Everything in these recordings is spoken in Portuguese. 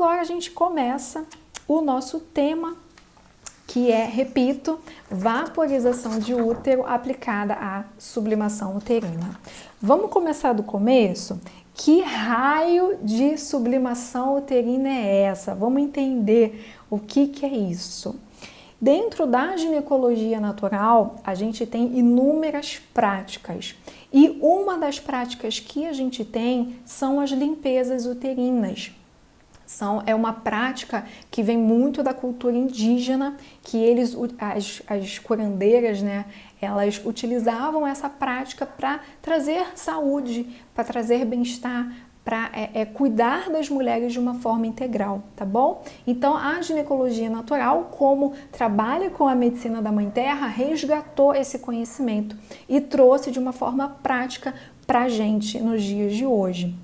agora a gente começa o nosso tema, que é, repito, vaporização de útero aplicada à sublimação uterina. Vamos começar do começo? Que raio de sublimação uterina é essa? Vamos entender o que é isso. Dentro da ginecologia natural, a gente tem inúmeras práticas e uma das práticas que a gente tem são as limpezas uterinas. É uma prática que vem muito da cultura indígena, que as curandeiras, né, elas utilizavam essa prática para trazer saúde, para trazer bem-estar, para cuidar das mulheres de uma forma integral, tá bom? Então, a ginecologia natural, como trabalha com a medicina da Mãe Terra, resgatou esse conhecimento e trouxe de uma forma prática para a gente nos dias de hoje.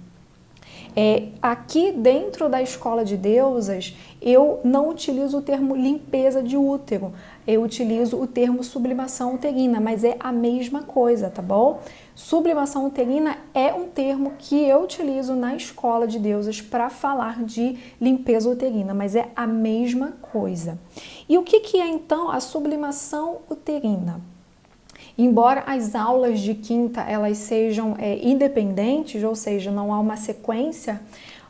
Aqui dentro da escola de deusas, eu não utilizo o termo limpeza de útero, eu utilizo o termo sublimação uterina, mas é a mesma coisa, tá bom? Sublimação uterina é um termo que eu utilizo na escola de deusas para falar de limpeza uterina, mas é a mesma coisa. E o que é então a sublimação uterina? Embora as aulas de quinta elas sejam independentes, ou seja, não há uma sequência,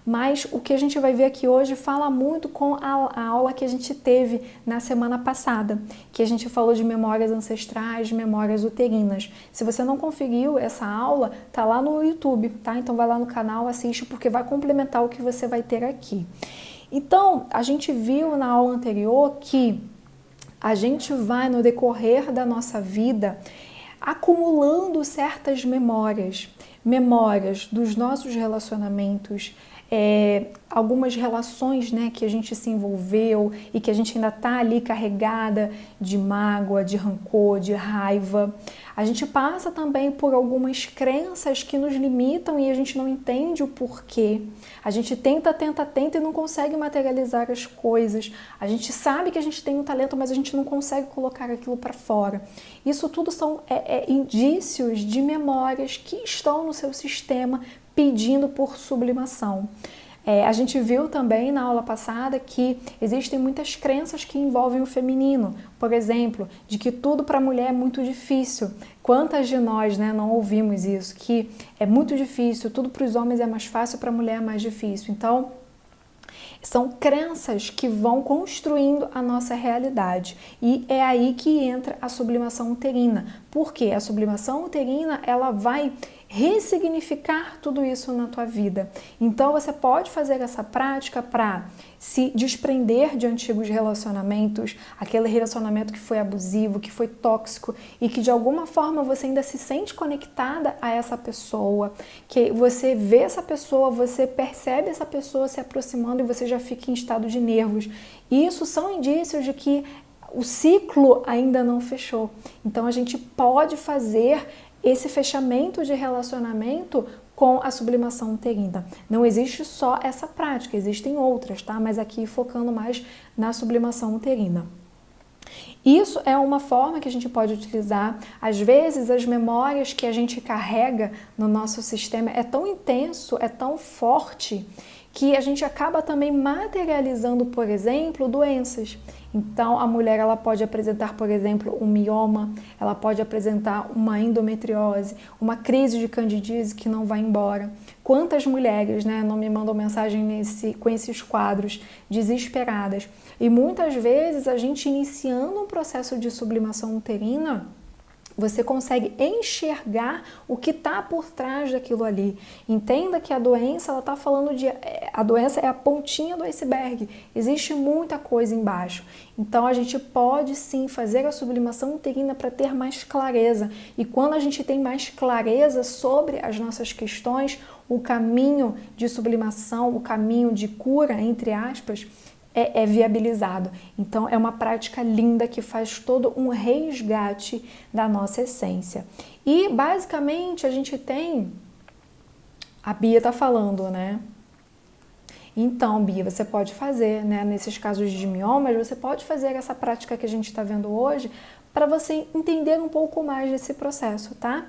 mas o que a gente vai ver aqui hoje fala muito com a aula que a gente teve na semana passada, que a gente falou de memórias ancestrais, memórias uterinas. Se você não conferiu essa aula, tá lá no YouTube, tá? Então vai lá no canal, assiste, porque vai complementar o que você vai ter aqui. Então, a gente viu na aula anterior que a gente vai, no decorrer da nossa vida, acumulando certas memórias dos nossos relacionamentos, algumas relações, né, que a gente se envolveu e que a gente ainda está ali carregada de mágoa, de rancor, de raiva. A gente passa também por algumas crenças que nos limitam e a gente não entende o porquê. A gente tenta e não consegue materializar as coisas. A gente sabe que a gente tem um talento, mas a gente não consegue colocar aquilo para fora. Isso tudo são indícios de memórias que estão no seu sistema pedindo por sublimação. A gente viu também na aula passada que existem muitas crenças que envolvem o feminino. Por exemplo, de que tudo para a mulher é muito difícil. Quantas de nós, né, não ouvimos isso? Que é muito difícil, tudo para os homens é mais fácil, para a mulher é mais difícil. Então, são crenças que vão construindo a nossa realidade. E é aí que entra a sublimação uterina. Por quê? A sublimação uterina, ela vai ressignificar tudo isso na tua vida. Então você pode fazer essa prática para se desprender de antigos relacionamentos, aquele relacionamento que foi abusivo, que foi tóxico e que de alguma forma você ainda se sente conectada a essa pessoa, que você vê essa pessoa, você percebe essa pessoa se aproximando e você já fica em estado de nervos. E isso são indícios de que o ciclo ainda não fechou. Então a gente pode fazer esse fechamento de relacionamento com a sublimação uterina. Não existe só essa prática, existem outras, tá? Mas aqui focando mais na sublimação uterina. Isso é uma forma que a gente pode utilizar. Às vezes, as memórias que a gente carrega no nosso sistema é tão intenso, é tão forte, que a gente acaba também materializando, por exemplo, doenças. Então, a mulher ela pode apresentar, por exemplo, um mioma, ela pode apresentar uma endometriose, uma crise de candidíase que não vai embora. Quantas mulheres, né, não me mandam mensagem com esses quadros, desesperadas. E muitas vezes a gente iniciando um processo de sublimação uterina, você consegue enxergar o que está por trás daquilo ali. Entenda que a doença, ela está falando a doença é a pontinha do iceberg. Existe muita coisa embaixo. Então, a gente pode sim fazer a sublimação uterina para ter mais clareza. E quando a gente tem mais clareza sobre as nossas questões, o caminho de sublimação, o caminho de cura, entre aspas, é viabilizado. Então, é uma prática linda que faz todo um resgate da nossa essência. E, basicamente, a gente tem... A Bia tá falando, né? Então, Bia, você pode fazer, né? Nesses casos de miomas, você pode fazer essa prática que a gente está vendo hoje para você entender um pouco mais desse processo, tá?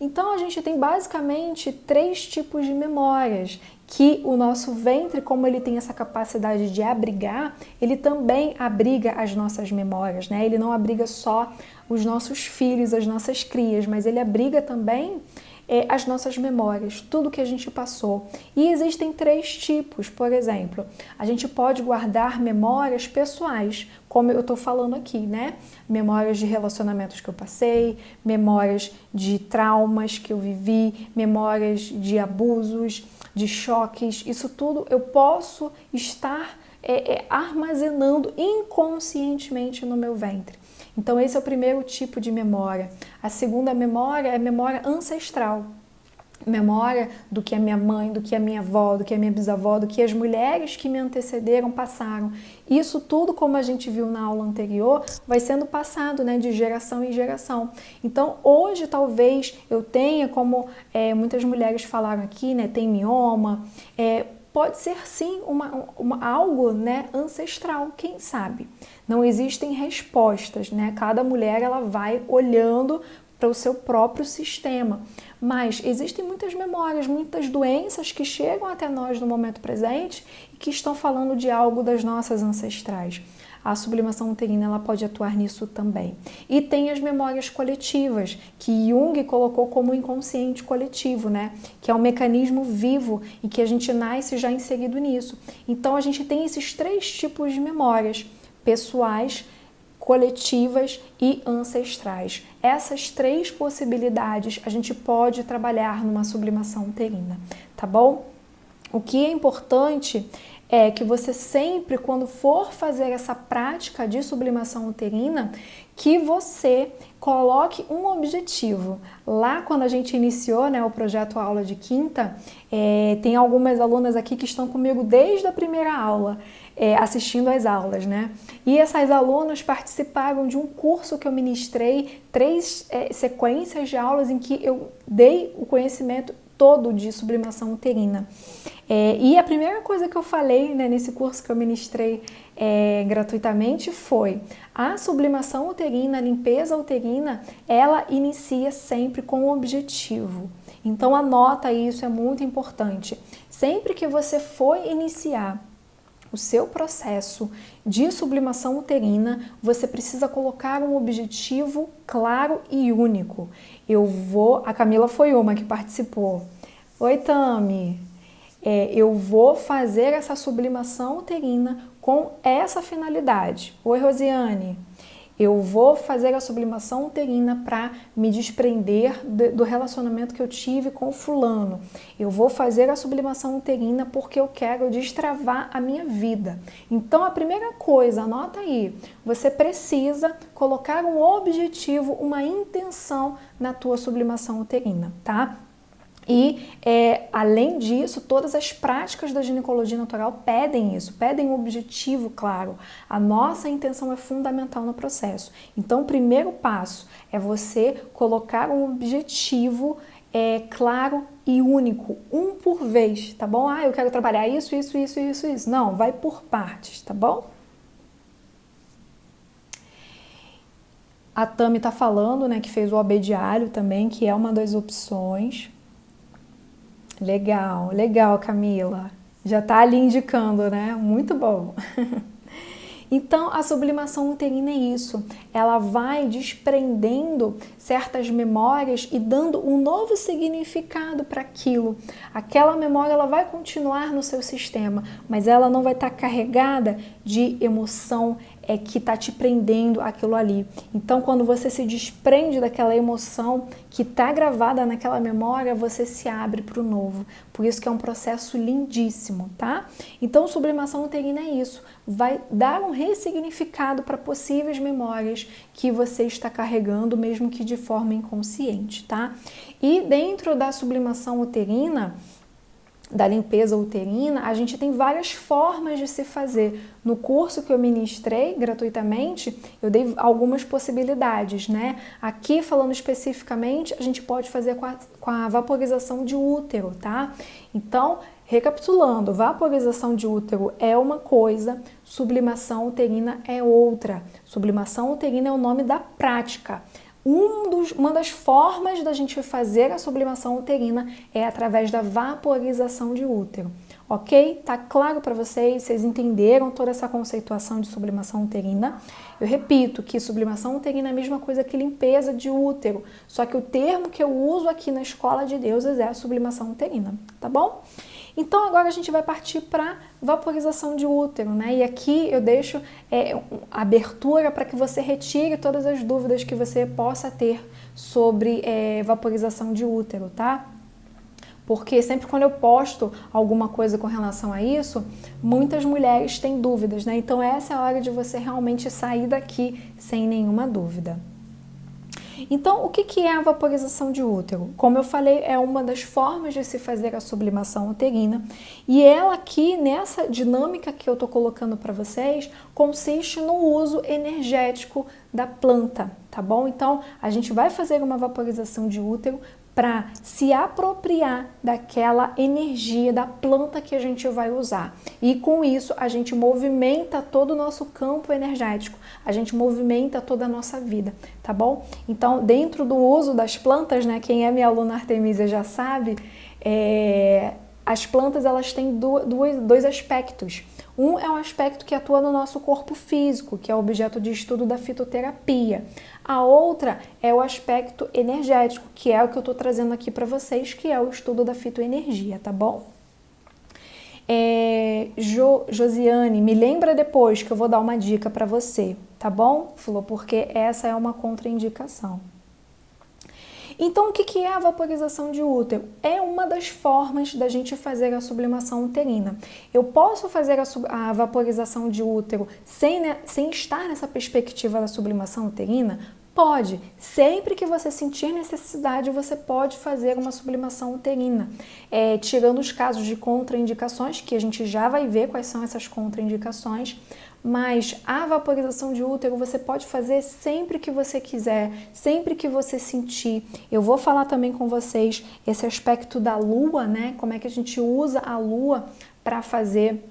Então, a gente tem basicamente 3 tipos de memórias, que o nosso ventre, como ele tem essa capacidade de abrigar, ele também abriga as nossas memórias, né? Ele não abriga só os nossos filhos, as nossas crias, mas ele abriga também as nossas memórias, tudo que a gente passou. E existem 3 tipos, por exemplo, a gente pode guardar memórias pessoais, como eu estou falando aqui, né? Memórias de relacionamentos que eu passei, memórias de traumas que eu vivi, memórias de abusos, de choques, isso tudo eu posso estar armazenando inconscientemente no meu ventre. Então esse é o primeiro tipo de memória. A segunda memória é memória ancestral. Memória do que a minha mãe, do que a minha avó, do que a minha bisavó, do que as mulheres que me antecederam passaram. Isso tudo, como a gente viu na aula anterior, vai sendo passado, né, de geração em geração. Então hoje talvez eu tenha, como muitas mulheres falaram aqui, né, tem mioma, pode ser sim algo, né, ancestral, quem sabe? Não existem respostas, né? Cada mulher ela vai olhando para o seu próprio sistema. Mas existem muitas memórias, muitas doenças que chegam até nós no momento presente e que estão falando de algo das nossas ancestrais. A sublimação uterina ela pode atuar nisso também. E tem as memórias coletivas, que Jung colocou como inconsciente coletivo, né? Que é um mecanismo vivo e que a gente nasce já inserido nisso. Então a gente tem esses 3 tipos de memórias: pessoais, coletivas e ancestrais. Essas 3 possibilidades a gente pode trabalhar numa sublimação uterina, tá bom? O que é importante é que você sempre, quando for fazer essa prática de sublimação uterina, que você coloque um objetivo. Lá, quando a gente iniciou, né, o projeto Aula de Quinta, tem algumas alunas aqui que estão comigo desde a primeira aula, assistindo às aulas, né? E essas alunas participaram de um curso que eu ministrei, 3 sequências de aulas em que eu dei o conhecimento todo de sublimação uterina. E a primeira coisa que eu falei, né, nesse curso que eu ministrei gratuitamente foi: a sublimação uterina, a limpeza uterina, ela inicia sempre com um objetivo. Então anota isso, é muito importante. Sempre que você for iniciar o seu processo de sublimação uterina, você precisa colocar um objetivo claro e único. A Camila foi uma que participou. Oi, Tami. Eu vou fazer essa sublimação uterina com essa finalidade. Oi, Rosiane. Eu vou fazer a sublimação uterina para me desprender do relacionamento que eu tive com o fulano. Eu vou fazer a sublimação uterina porque eu quero destravar a minha vida. Então, a primeira coisa, anota aí, você precisa colocar um objetivo, uma intenção na tua sublimação uterina, tá? E, além disso, todas as práticas da ginecologia natural pedem isso, pedem um objetivo claro. A nossa intenção é fundamental no processo. Então, o primeiro passo é você colocar um objetivo claro e único, um por vez, tá bom? Eu quero trabalhar isso. Não, vai por partes, tá bom? A Tami tá falando, né, que fez o OB diário também, que é uma das opções. Legal, legal, Camila. Já tá ali indicando, né? Muito bom. Então, a sublimação uterina é isso. Ela vai desprendendo certas memórias e dando um novo significado para aquilo. Aquela memória ela vai continuar no seu sistema, mas ela não vai estar carregada de emoção que está te prendendo aquilo ali. Então, quando você se desprende daquela emoção que está gravada naquela memória, você se abre para o novo. Por isso que é um processo lindíssimo, tá? Então, sublimação uterina é isso. Vai dar um ressignificado para possíveis memórias que você está carregando, mesmo que de forma inconsciente, tá? E dentro da sublimação uterina, da limpeza uterina, a gente tem várias formas de se fazer. No curso que eu ministrei gratuitamente, eu dei algumas possibilidades, né? Aqui, falando especificamente, a gente pode fazer com a vaporização de útero, tá? Então, recapitulando, vaporização de útero é uma coisa, sublimação uterina é outra. Sublimação uterina é o nome da prática. Uma das formas da gente fazer a sublimação uterina é através da vaporização de útero, ok? Tá claro para vocês? Vocês entenderam toda essa conceituação de sublimação uterina? Eu repito que sublimação uterina é a mesma coisa que limpeza de útero, só que o termo que eu uso aqui na Escola de Deuses é a sublimação uterina, tá bom? Então agora a gente vai partir para vaporização de útero, né? E aqui eu deixo abertura para que você retire todas as dúvidas que você possa ter sobre vaporização de útero, tá? Porque sempre quando eu posto alguma coisa com relação a isso, muitas mulheres têm dúvidas, né? Então essa é a hora de você realmente sair daqui sem nenhuma dúvida. Então, o que é a vaporização de útero? Como eu falei, é uma das formas de se fazer a sublimação uterina e ela aqui, nessa dinâmica que eu estou colocando para vocês, consiste no uso energético da planta, tá bom? Então, a gente vai fazer uma vaporização de útero para se apropriar daquela energia da planta que a gente vai usar. E com isso a gente movimenta todo o nosso campo energético, a gente movimenta toda a nossa vida, tá bom? Então, dentro do uso das plantas, né, quem é minha aluna Artemisia já sabe, as plantas elas têm dois aspectos. Um é um aspecto que atua no nosso corpo físico, que é o objeto de estudo da fitoterapia. A outra é o aspecto energético, que é o que eu estou trazendo aqui para vocês, que é o estudo da fitoenergia, tá bom? Josiane, me lembra depois que eu vou dar uma dica para você, tá bom? Falou, porque essa é uma contraindicação. Então, o que é a vaporização de útero? É uma das formas da gente fazer a sublimação uterina. Eu posso fazer a vaporização de útero sem estar nessa perspectiva da sublimação uterina? Pode. Sempre que você sentir necessidade, você pode fazer uma sublimação uterina. Tirando os casos de contraindicações, que a gente já vai ver quais são essas contraindicações, mas a vaporização de útero você pode fazer sempre que você quiser, sempre que você sentir. Eu vou falar também com vocês esse aspecto da lua, né? Como é que a gente usa a lua para fazer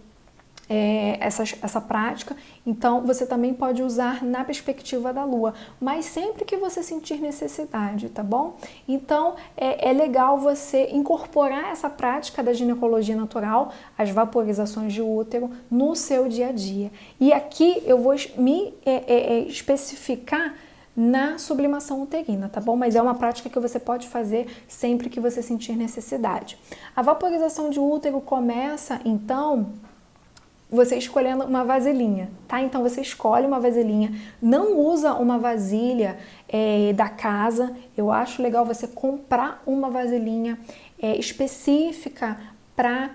essa prática. Então, você também pode usar na perspectiva da lua, mas sempre que você sentir necessidade, tá bom? Então, é legal você incorporar essa prática da ginecologia natural, as vaporizações de útero, no seu dia a dia. E aqui eu vou me especificar na sublimação uterina, tá bom? Mas é uma prática que você pode fazer sempre que você sentir necessidade. A vaporização de útero começa, então, você escolhendo uma vasilhinha, tá? Então você escolhe uma vasilhinha, não usa uma vasilha da casa. Eu acho legal você comprar uma vasilhinha específica para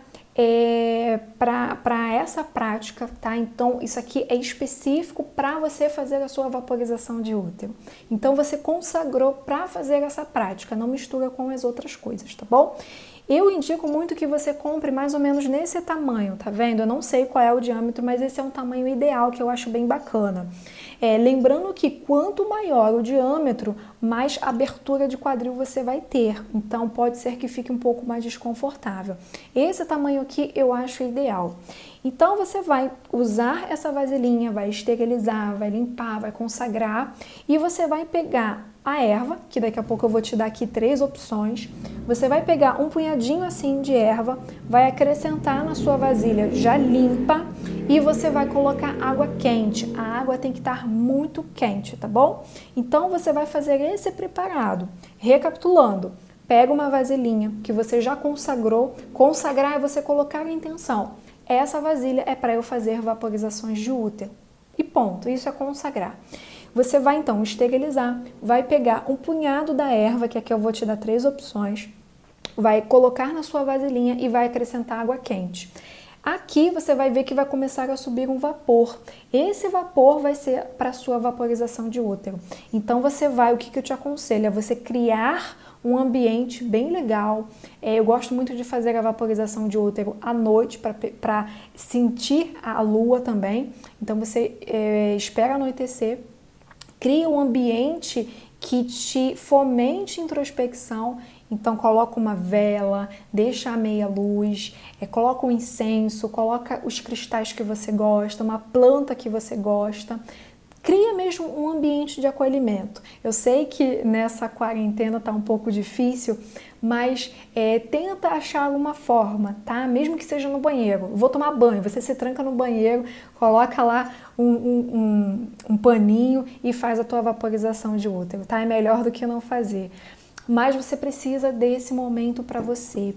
essa prática, tá? Então isso aqui é específico para você fazer a sua vaporização de útero. Então você consagrou para fazer essa prática, não mistura com as outras coisas, tá bom? Eu indico muito que você compre mais ou menos nesse tamanho, tá vendo? Eu não sei qual é o diâmetro, mas esse é um tamanho ideal que eu acho bem bacana. Lembrando que quanto maior o diâmetro, mais abertura de quadril você vai ter. Então pode ser que fique um pouco mais desconfortável. Esse tamanho aqui eu acho ideal. Então você vai usar essa vasilhinha, vai esterilizar, vai limpar, vai consagrar e você vai pegar a erva, que daqui a pouco eu vou te dar aqui 3 opções. Você vai pegar um punhadinho assim de erva, vai acrescentar na sua vasilha já limpa e você vai colocar água quente. A água tem que estar muito quente, tá bom? Então você vai fazer esse preparado. Recapitulando, pega uma vasilhinha que você já consagrou. Consagrar é você colocar a intenção. Essa vasilha é para eu fazer vaporizações de útero. E ponto, isso é consagrar. Você vai então esterilizar, vai pegar um punhado da erva, que aqui eu vou te dar 3 opções, vai colocar na sua vasilhinha e vai acrescentar água quente. Aqui você vai ver que vai começar a subir um vapor. Esse vapor vai ser para a sua vaporização de útero. Então você vai, o que eu te aconselho? É você criar um ambiente bem legal. Eu gosto muito de fazer a vaporização de útero à noite para sentir a lua também. Então você espera anoitecer, cria um ambiente que te fomente introspecção. Então coloca uma vela, deixa a meia luz, coloca um incenso, coloca os cristais que você gosta, uma planta que você gosta. cria mesmo um ambiente de acolhimento. Eu sei que nessa quarentena está um pouco difícil, mas tenta achar alguma forma, tá? Mesmo que seja no banheiro. Vou tomar banho, você se tranca no banheiro, coloca lá um paninho e faz a tua vaporização de útero, tá? É melhor do que não fazer. Mas você precisa desse momento para você.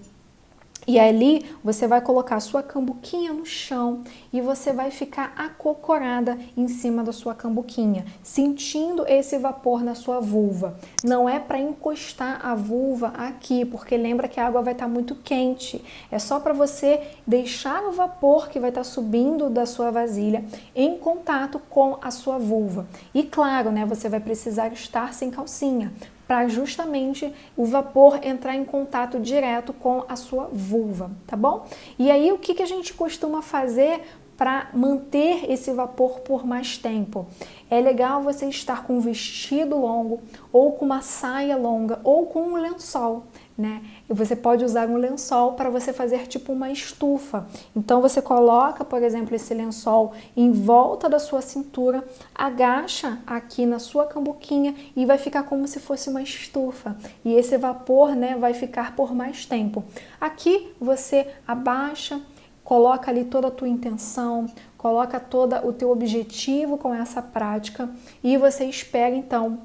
E ali você vai colocar a sua cambuquinha no chão e você vai ficar acocorada em cima da sua cambuquinha, sentindo esse vapor na sua vulva. Não é para encostar a vulva aqui, porque lembra que a água vai estar muito quente. É só para você deixar o vapor que vai estar subindo da sua vasilha em contato com a sua vulva. E claro, né, você vai precisar estar sem calcinha, para justamente o vapor entrar em contato direto com a sua vulva, tá bom? E aí o que a gente costuma fazer para manter esse vapor por mais tempo? É legal você estar com um vestido longo, ou com uma saia longa, ou com um lençol, né? E você pode usar um lençol para você fazer tipo uma estufa. Então você coloca, por exemplo, esse lençol em volta da sua cintura, agacha aqui na sua cambuquinha e vai ficar como se fosse uma estufa. E esse vapor, né, vai ficar por mais tempo. Aqui você abaixa, coloca ali toda a tua intenção, coloca todo o teu objetivo com essa prática e você espera então.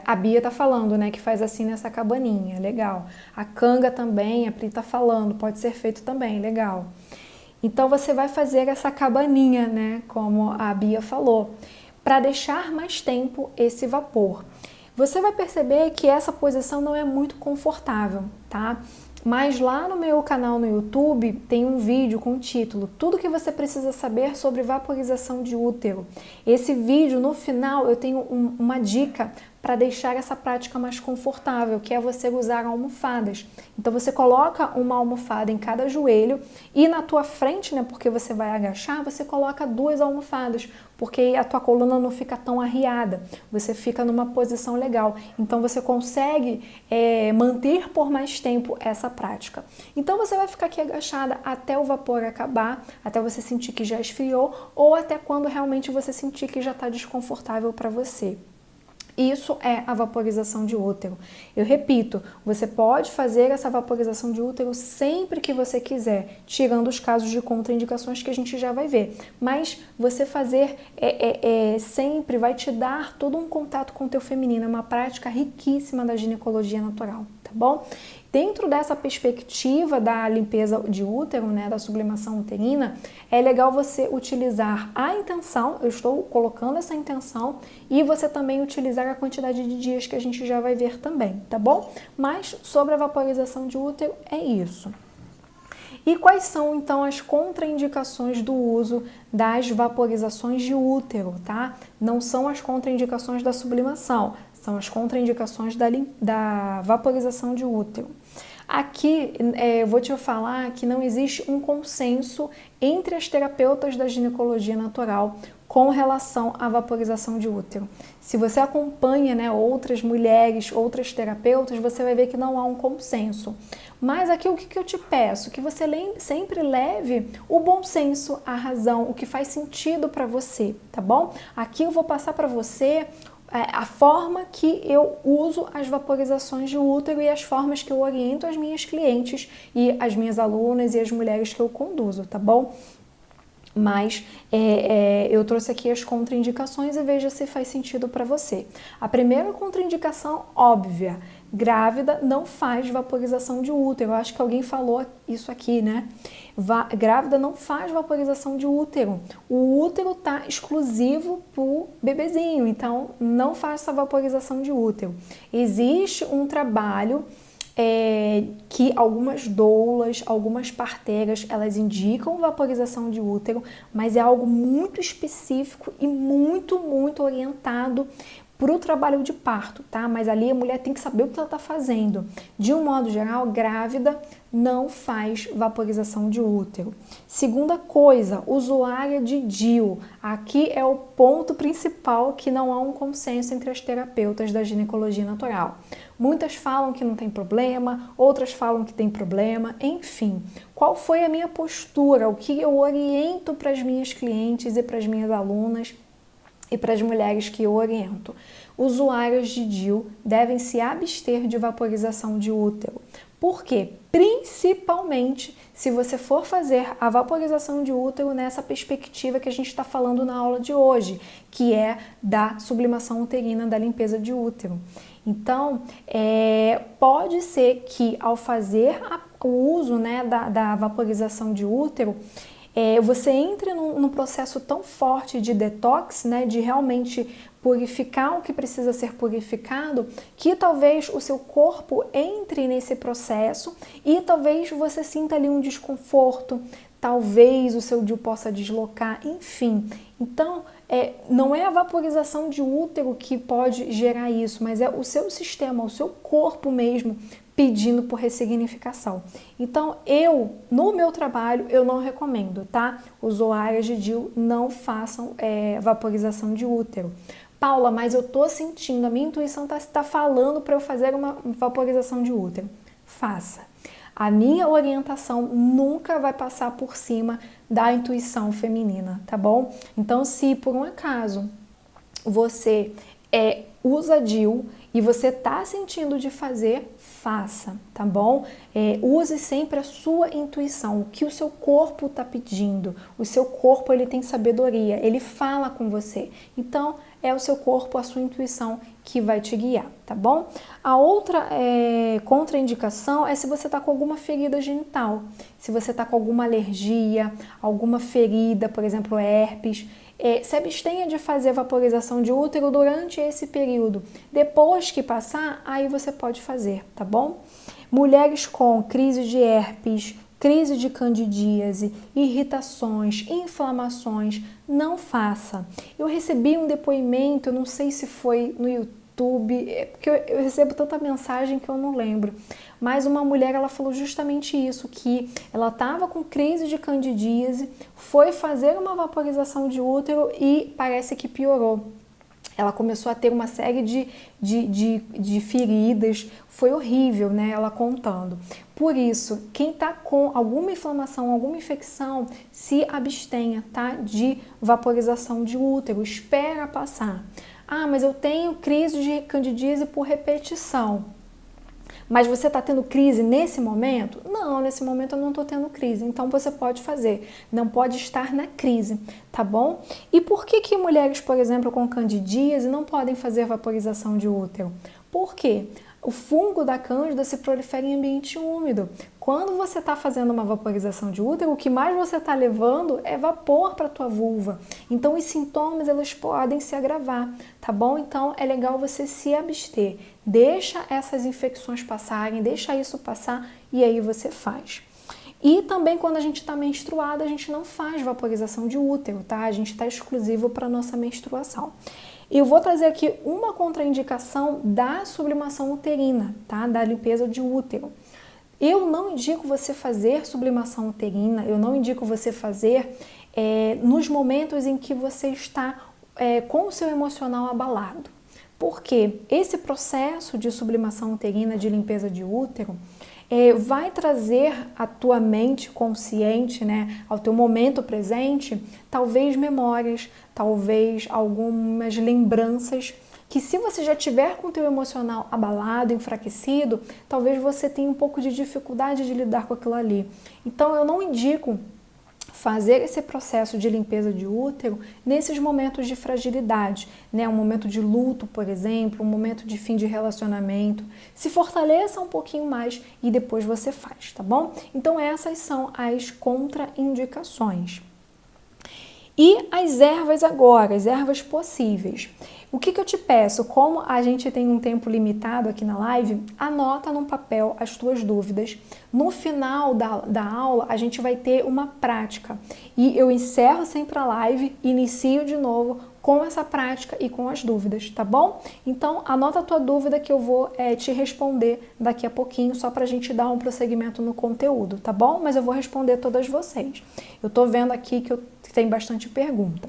A Bia tá falando, né, que faz assim nessa cabaninha, legal. A canga também, a Pri tá falando, pode ser feito também, legal. Então você vai fazer essa cabaninha, né, como a Bia falou, para deixar mais tempo esse vapor. Você vai perceber que essa posição não é muito confortável, tá? Mas lá no meu canal no YouTube tem um vídeo com o título Tudo que você precisa saber sobre vaporização de útero. Esse vídeo, no final, eu tenho uma dica para deixar essa prática mais confortável, que é você usar almofadas. Então você coloca uma almofada em cada joelho e na tua frente, né, porque você vai agachar, você coloca 2 almofadas, porque a tua coluna não fica tão arriada, você fica numa posição legal. Então você consegue manter por mais tempo essa prática. Então você vai ficar aqui agachada até o vapor acabar, até você sentir que já esfriou ou até quando realmente você sentir que já está desconfortável para você. Isso é a vaporização de útero. Eu repito, você pode fazer essa vaporização de útero sempre que você quiser, tirando os casos de contraindicações que a gente já vai ver. Mas você fazer sempre vai te dar todo um contato com o teu feminino, é uma prática riquíssima da ginecologia natural, tá bom? Dentro dessa perspectiva da limpeza de útero, né, da sublimação uterina, é legal você utilizar a intenção, eu estou colocando essa intenção, e você também utilizar a quantidade de dias que a gente já vai ver também, tá bom? Mas sobre a vaporização de útero é isso. E quais são, então, as contraindicações do uso das vaporizações de útero, tá? Não são as contraindicações da sublimação, são as contraindicações da vaporização de útero. Aqui, eu vou te falar que não existe um consenso entre as terapeutas da ginecologia natural com relação à vaporização de útero. Se você acompanha, né, outras mulheres, outras terapeutas, você vai ver que não há um consenso. Mas aqui o que eu te peço? Que você sempre leve o bom senso, a razão, o que faz sentido para você, tá bom? Aqui eu vou passar para você a forma que eu uso as vaporizações de útero e as formas que eu oriento as minhas clientes e as minhas alunas e as mulheres que eu conduzo, tá bom? Mas eu trouxe aqui as contraindicações e veja se faz sentido para você. A primeira contraindicação óbvia, grávida não faz vaporização de útero. Eu acho que alguém falou isso aqui, né? Grávida não faz vaporização de útero. O útero tá exclusivo pro bebezinho, então não faça vaporização de útero. Existe um trabalho que algumas doulas, algumas parteiras, elas indicam vaporização de útero, mas é algo muito específico e muito orientado para o trabalho de parto, tá? Mas ali a mulher tem que saber o que ela está fazendo. De um modo geral, grávida não faz vaporização de útero. Segunda coisa, usuária de DIU. Aqui é o ponto principal que não há um consenso entre as terapeutas da ginecologia natural. Muitas falam que não tem problema, outras falam que tem problema, enfim. Qual foi a minha postura? O que eu oriento para as minhas clientes e para as minhas alunas? E para as mulheres que eu oriento, usuárias de DIU devem se abster de vaporização de útero. Por quê? Principalmente se você for fazer a vaporização de útero nessa perspectiva que a gente está falando na aula de hoje, que é da sublimação uterina, da limpeza de útero. Então, pode ser que ao fazer o uso, né, da vaporização de útero, você entre num processo tão forte de detox, né, de realmente purificar o que precisa ser purificado, que talvez o seu corpo entre nesse processo e talvez você sinta ali um desconforto, talvez o seu DIU possa deslocar, enfim. Então, não é a vaporização de útero que pode gerar isso, mas é o seu sistema, o seu corpo mesmo pedindo por ressignificação. Então, no meu trabalho, eu não recomendo, tá? Usuárias de DIU não façam vaporização de útero. Paula, mas eu tô sentindo, a minha intuição tá falando para eu fazer uma vaporização de útero. Faça. A minha orientação nunca vai passar por cima da intuição feminina, tá bom? Então, se por um acaso você usa DIU e você tá sentindo de fazer, faça, tá bom? Use sempre a sua intuição, o que o seu corpo tá pedindo. O seu corpo, ele tem sabedoria, ele fala com você. Então, é o seu corpo, a sua intuição que vai te guiar, tá bom? A outra contraindicação é se você tá com alguma ferida genital, se você tá com alguma alergia, alguma ferida, por exemplo, herpes. Se abstenha de fazer vaporização de útero durante esse período. Depois que passar, aí você pode fazer, tá bom? Mulheres com crise de herpes, crise de candidíase, irritações, inflamações, não faça. Eu recebi um depoimento, eu não sei se foi no YouTube, porque eu recebo tanta mensagem que eu não lembro. Mas uma mulher, ela falou justamente isso, que ela estava com crise de candidíase, foi fazer uma vaporização de útero e parece que piorou. Ela começou a ter uma série de feridas, foi horrível, né? Ela contando. Por isso, quem está com alguma inflamação, alguma infecção, se abstenha, tá? De vaporização de útero, espera passar. Ah, mas eu tenho crise de candidíase por repetição. Mas você está tendo crise nesse momento? Não, nesse momento eu não estou tendo crise. Então você pode fazer, não pode estar na crise, tá bom? E por que mulheres, por exemplo, com candidíase não podem fazer vaporização de útero? Por quê? O fungo da cândida se prolifera em ambiente úmido. Quando você está fazendo uma vaporização de útero, o que mais você está levando é vapor para a tua vulva. Então, os sintomas, eles podem se agravar, tá bom? Então, é legal você se abster. Deixa essas infecções passarem, deixa isso passar e aí você faz. E também quando a gente está menstruada, a gente não faz vaporização de útero, tá? A gente está exclusivo para nossa menstruação. Eu vou trazer aqui uma contraindicação da sublimação uterina, tá? Da limpeza de útero. Eu não indico você fazer sublimação uterina, eu não indico você fazer nos momentos em que você está com o seu emocional abalado. Porque esse processo de sublimação uterina, de limpeza de útero, vai trazer à tua mente consciente, né, ao teu momento presente, talvez memórias, talvez algumas lembranças que se você já tiver com o teu emocional abalado, enfraquecido, talvez você tenha um pouco de dificuldade de lidar com aquilo ali. Então eu não indico fazer esse processo de limpeza de útero nesses momentos de fragilidade, né? Um momento de luto, por exemplo, um momento de fim de relacionamento. Se fortaleça um pouquinho mais e depois você faz, tá bom? Então essas são as contraindicações. E as ervas agora, as ervas possíveis. O que eu te peço, como a gente tem um tempo limitado aqui na live, anota num papel as tuas dúvidas. No final da aula, a gente vai ter uma prática. E eu encerro sempre a live, inicio de novo com essa prática e com as dúvidas, tá bom? Então, anota a tua dúvida que eu vou te responder daqui a pouquinho, só pra gente dar um prosseguimento no conteúdo, tá bom? Mas eu vou responder todas vocês. Eu tô vendo aqui que tem bastante pergunta.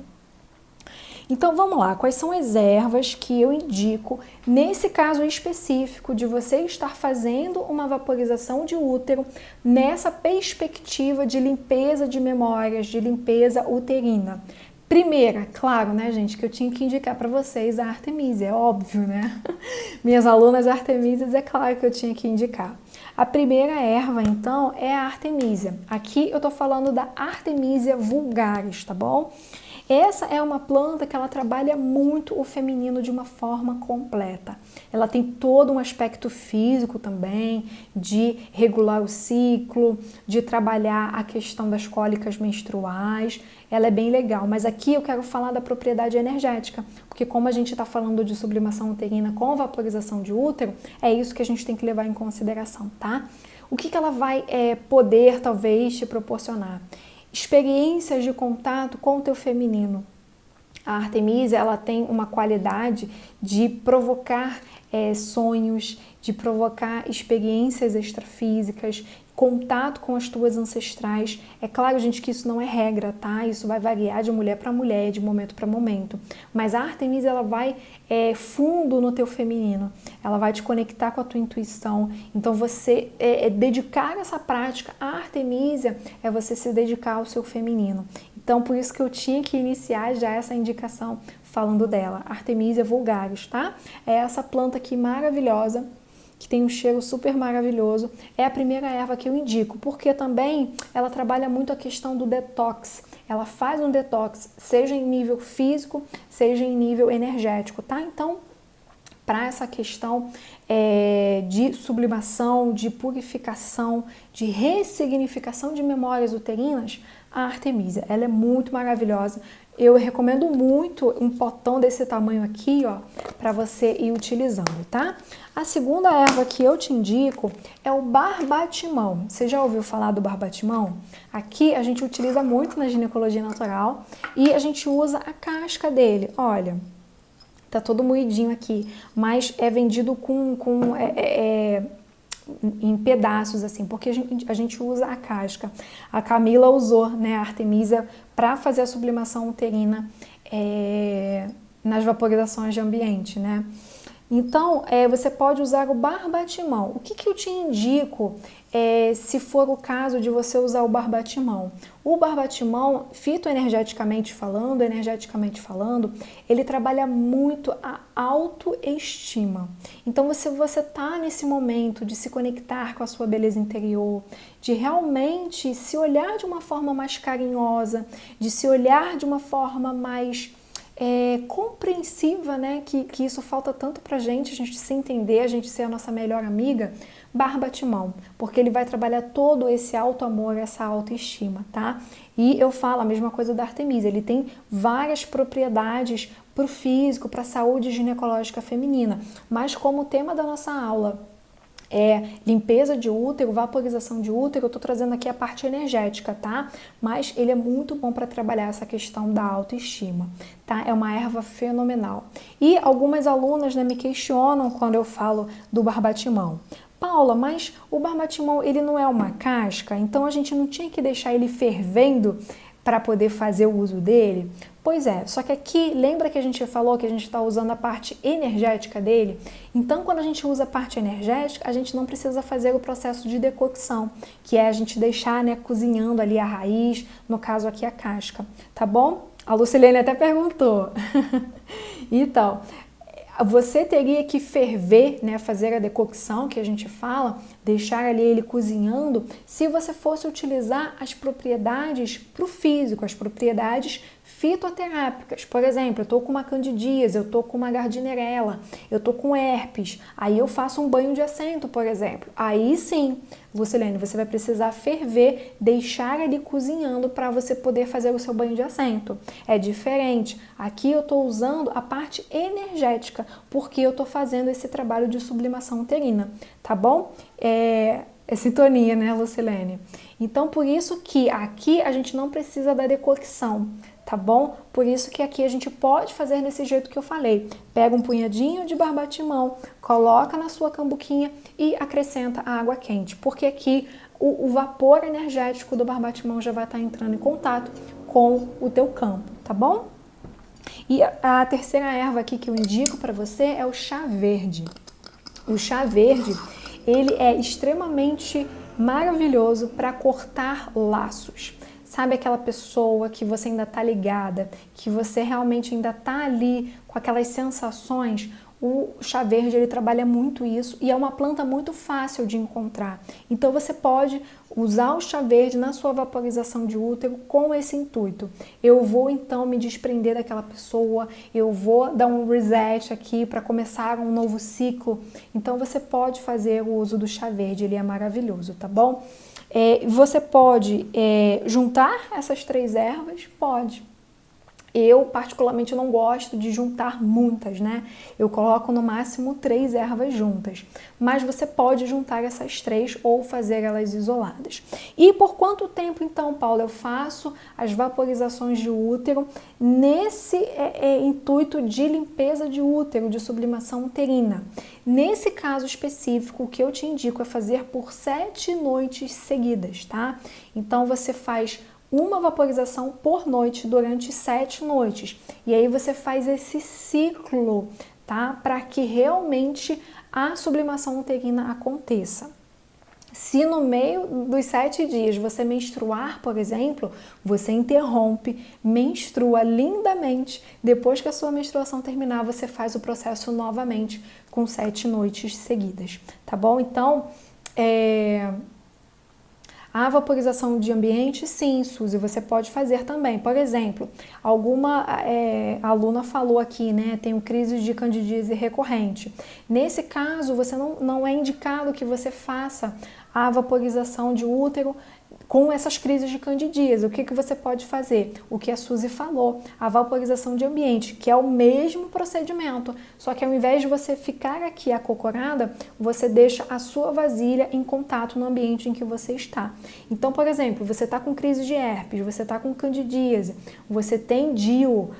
Então vamos lá, quais são as ervas que eu indico nesse caso específico de você estar fazendo uma vaporização de útero nessa perspectiva de limpeza de memórias, de limpeza uterina? Primeira, claro, né, gente, que eu tinha que indicar para vocês a Artemisia, é óbvio, né? Minhas alunas artemísias, é claro que eu tinha que indicar. A primeira erva, então, é a Artemisia. Aqui eu tô falando da Artemisia vulgaris, tá bom? Essa é uma planta que ela trabalha muito o feminino de uma forma completa. Ela tem todo um aspecto físico também, de regular o ciclo, de trabalhar a questão das cólicas menstruais. Ela é bem legal, mas aqui eu quero falar da propriedade energética, porque como a gente está falando de sublimação uterina com vaporização de útero, é isso que a gente tem que levar em consideração, tá? O que ela vai poder, talvez, te proporcionar? Experiências de contato com o teu feminino. A Artemisia, ela tem uma qualidade de provocar sonhos, de provocar experiências extrafísicas, contato com as tuas ancestrais. É claro, gente, que isso não é regra, tá? Isso vai variar de mulher para mulher, de momento para momento. Mas a Artemisia, ela vai fundo no teu feminino. Ela vai te conectar com a tua intuição. Então, você dedicar essa prática à Artemisia é você se dedicar ao seu feminino. Então, por isso que eu tinha que iniciar já essa indicação falando dela. Artemisia vulgaris, tá? É essa planta aqui maravilhosa, que tem um cheiro super maravilhoso. É a primeira erva que eu indico, porque também ela trabalha muito a questão do detox. Ela faz um detox, seja em nível físico, seja em nível energético, tá? Então, para essa questão de sublimação, de purificação, de ressignificação de memórias uterinas, a Artemisia, ela é muito maravilhosa. Eu recomendo muito um potão desse tamanho aqui, ó, para você ir utilizando, tá? A segunda erva que eu te indico é o barbatimão. Você já ouviu falar do barbatimão? Aqui a gente utiliza muito na ginecologia natural e a gente usa a casca dele. Olha, tá todo moidinho aqui, mas é vendido em pedaços, assim, porque a gente usa a casca. A Camila usou, né, a Artemisia para fazer a sublimação uterina nas vaporizações de ambiente, né? Então, você pode usar o barbatimão. O que eu te indico se for o caso de você usar o barbatimão? O barbatimão, fitoenergeticamente falando, energeticamente falando, ele trabalha muito a autoestima. Então, se você está nesse momento de se conectar com a sua beleza interior, de realmente se olhar de uma forma mais carinhosa, de se olhar de uma forma mais compreensiva, né? Que isso falta tanto pra gente se entender, a gente ser a nossa melhor amiga, barbatimão, porque ele vai trabalhar todo esse auto-amor, essa autoestima, tá? E eu falo a mesma coisa da Artemisia, ele tem várias propriedades pro físico, pra saúde ginecológica feminina, mas como o tema da nossa aula limpeza de útero, vaporização de útero, eu tô trazendo aqui a parte energética, tá? Mas ele é muito bom para trabalhar essa questão da autoestima, tá? É uma erva fenomenal. E algumas alunas, né, me questionam quando eu falo do barbatimão. Paula, mas o barbatimão, ele não é uma casca? Então a gente não tinha que deixar ele fervendo para poder fazer o uso dele? Pois é, só que aqui, lembra que a gente falou que a gente está usando a parte energética dele? Então, quando a gente usa a parte energética, a gente não precisa fazer o processo de decocção, que é a gente deixar, né, cozinhando ali a raiz, no caso aqui a casca, tá bom? A Lucilene até perguntou. Então, você teria que ferver, né, fazer a decocção que a gente fala, deixar ali ele cozinhando, se você fosse utilizar as propriedades para o físico, as propriedades fitoterápicas. Por exemplo, eu tô com uma candidíase, eu tô com uma gardnerella, eu tô com herpes, aí eu faço um banho de assento, por exemplo. Aí sim, Lucilene, você vai precisar ferver, deixar ele cozinhando para você poder fazer o seu banho de assento. É diferente. Aqui eu tô usando a parte energética, porque eu tô fazendo esse trabalho de sublimação uterina, tá bom? É sintonia, né, Lucilene? Então, por isso que aqui a gente não precisa da decocção, tá bom? Por isso que aqui a gente pode fazer desse jeito que eu falei. Pega um punhadinho de barbatimão, coloca na sua cambuquinha e acrescenta a água quente, porque aqui o vapor energético do barbatimão já vai estar entrando em contato com o teu campo, tá bom? E a terceira erva aqui que eu indico para você é o chá verde. O chá verde, ele é extremamente maravilhoso para cortar laços. Sabe aquela pessoa que você ainda tá ligada, que você realmente ainda tá ali com aquelas sensações? O chá verde, ele trabalha muito isso e é uma planta muito fácil de encontrar. Então você pode usar o chá verde na sua vaporização de útero com esse intuito. Eu vou então me desprender daquela pessoa, eu vou dar um reset aqui para começar um novo ciclo. Então você pode fazer o uso do chá verde, ele é maravilhoso, tá bom? Você pode juntar essas 3 ervas? Pode. Eu, particularmente, não gosto de juntar muitas, né? Eu coloco no máximo 3 ervas juntas. Mas você pode juntar essas 3 ou fazer elas isoladas. E por quanto tempo, então, Paula, eu faço as vaporizações de útero nesse intuito de limpeza de útero, de sublimação uterina? Nesse caso específico, o que eu te indico é fazer por 7 noites seguidas, tá? Então, você faz uma vaporização por noite durante 7 noites. E aí você faz esse ciclo, tá? Para que realmente a sublimação uterina aconteça. Se no meio dos 7 dias você menstruar, por exemplo, você interrompe, menstrua lindamente. Depois que a sua menstruação terminar, você faz o processo novamente com 7 noites seguidas, tá bom? Então, a vaporização de ambiente, sim, Suzy, você pode fazer também. Por exemplo, alguma aluna falou aqui, né, tenho crise de candidíase recorrente. Nesse caso, você não é indicado que você faça a vaporização de útero com essas crises de candidíase. O que você pode fazer? O que a Suzy falou, a vaporização de ambiente, que é o mesmo procedimento, só que ao invés de você ficar aqui acocorada, você deixa a sua vasilha em contato no ambiente em que você está. Então, por exemplo, você está com crise de herpes, você está com candidíase, você tem DIU,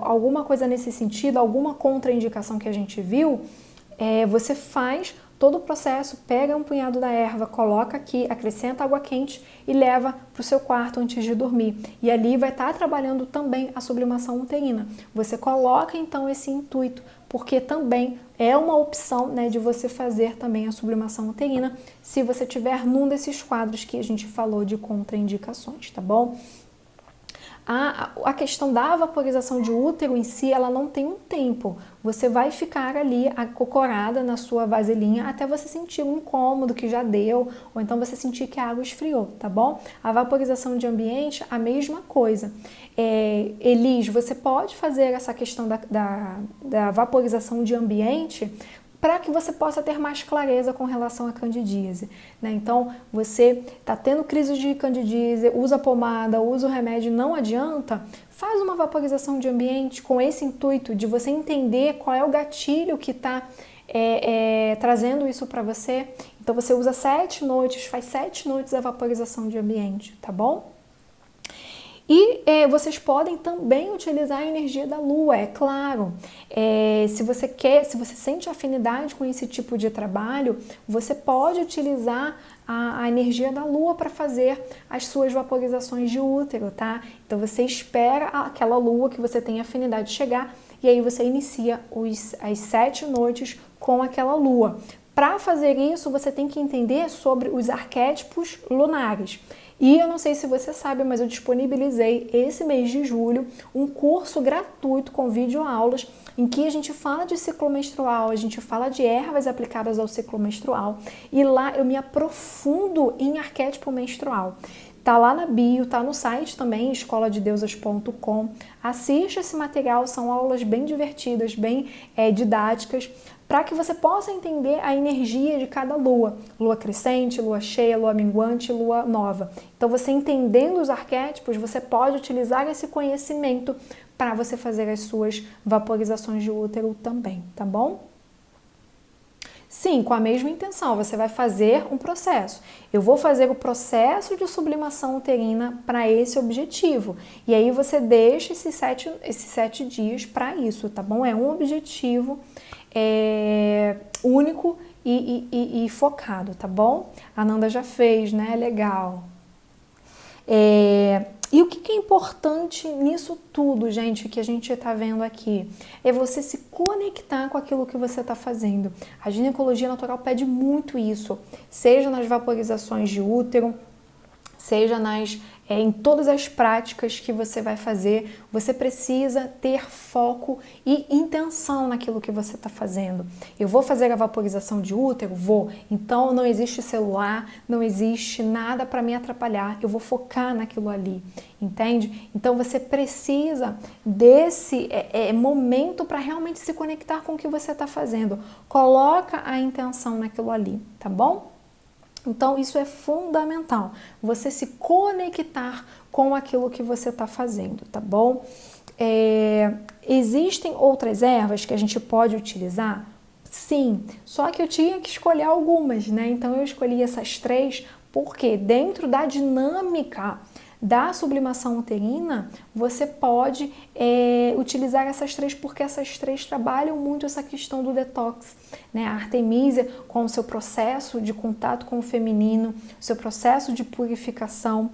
alguma coisa nesse sentido, alguma contraindicação que a gente viu, você faz todo o processo, pega um punhado da erva, coloca aqui, acrescenta água quente e leva para o seu quarto antes de dormir. E ali vai estar trabalhando também a sublimação uterina. Você coloca então esse intuito, porque também é uma opção, né, de você fazer também a sublimação uterina se você tiver num desses quadros que a gente falou de contraindicações, tá bom? A questão da vaporização de útero em si, ela não tem um tempo. Você vai ficar ali acocorada na sua vasilhinha até você sentir um incômodo que já deu, ou então você sentir que a água esfriou, tá bom? A vaporização de ambiente, a mesma coisa. Elis, você pode fazer essa questão da vaporização de ambiente para que você possa ter mais clareza com relação à candidíase, né? Então, você está tendo crise de candidíase, usa pomada, usa o remédio, não adianta, faz uma vaporização de ambiente com esse intuito de você entender qual é o gatilho que está trazendo isso para você. Então, você usa 7 noites, faz 7 noites a vaporização de ambiente, tá bom? E vocês podem também utilizar a energia da lua, é claro. Se você sente afinidade com esse tipo de trabalho, você pode utilizar a energia da lua para fazer as suas vaporizações de útero, tá? Então você espera aquela lua que você tem afinidade chegar e aí você inicia as 7 noites com aquela lua. Para fazer isso, você tem que entender sobre os arquétipos lunares. E eu não sei se você sabe, mas eu disponibilizei esse mês de julho um curso gratuito com videoaulas em que a gente fala de ciclo menstrual, a gente fala de ervas aplicadas ao ciclo menstrual e lá eu me aprofundo em arquétipo menstrual. Tá lá na bio, tá no site também, escoladedeusas.com. Assiste esse material, são aulas bem divertidas, bem didáticas, para que você possa entender a energia de cada lua. Lua crescente, lua cheia, lua minguante, lua nova. Então, você entendendo os arquétipos, você pode utilizar esse conhecimento para você fazer as suas vaporizações de útero também, tá bom? Sim, com a mesma intenção, você vai fazer um processo. Eu vou fazer o processo de sublimação uterina para esse objetivo. E aí você deixa esses 7 dias para isso, tá bom? É um objetivo único e focado, tá bom? A Nanda já fez, né? Legal. E o que é importante nisso tudo, gente, que a gente está vendo aqui? É você se conectar com aquilo que você está fazendo. A ginecologia natural pede muito isso, seja nas vaporizações de útero, seja em todas as práticas que você vai fazer, você precisa ter foco e intenção naquilo que você está fazendo. Eu vou fazer a vaporização de útero? Vou. Então não existe celular, não existe nada para me atrapalhar, eu vou focar naquilo ali, entende? Então você precisa desse momento para realmente se conectar com o que você está fazendo. Coloca a intenção naquilo ali, tá bom? Então, isso é fundamental, você se conectar com aquilo que você está fazendo, tá bom? Existem outras ervas que a gente pode utilizar? Sim, só que eu tinha que escolher algumas, né? Então, eu escolhi essas 3 porque dentro da dinâmica da sublimação uterina, você pode utilizar essas 3 porque essas 3 trabalham muito essa questão do detox, né? A Artemisia com o seu processo de contato com o feminino, o seu processo de purificação,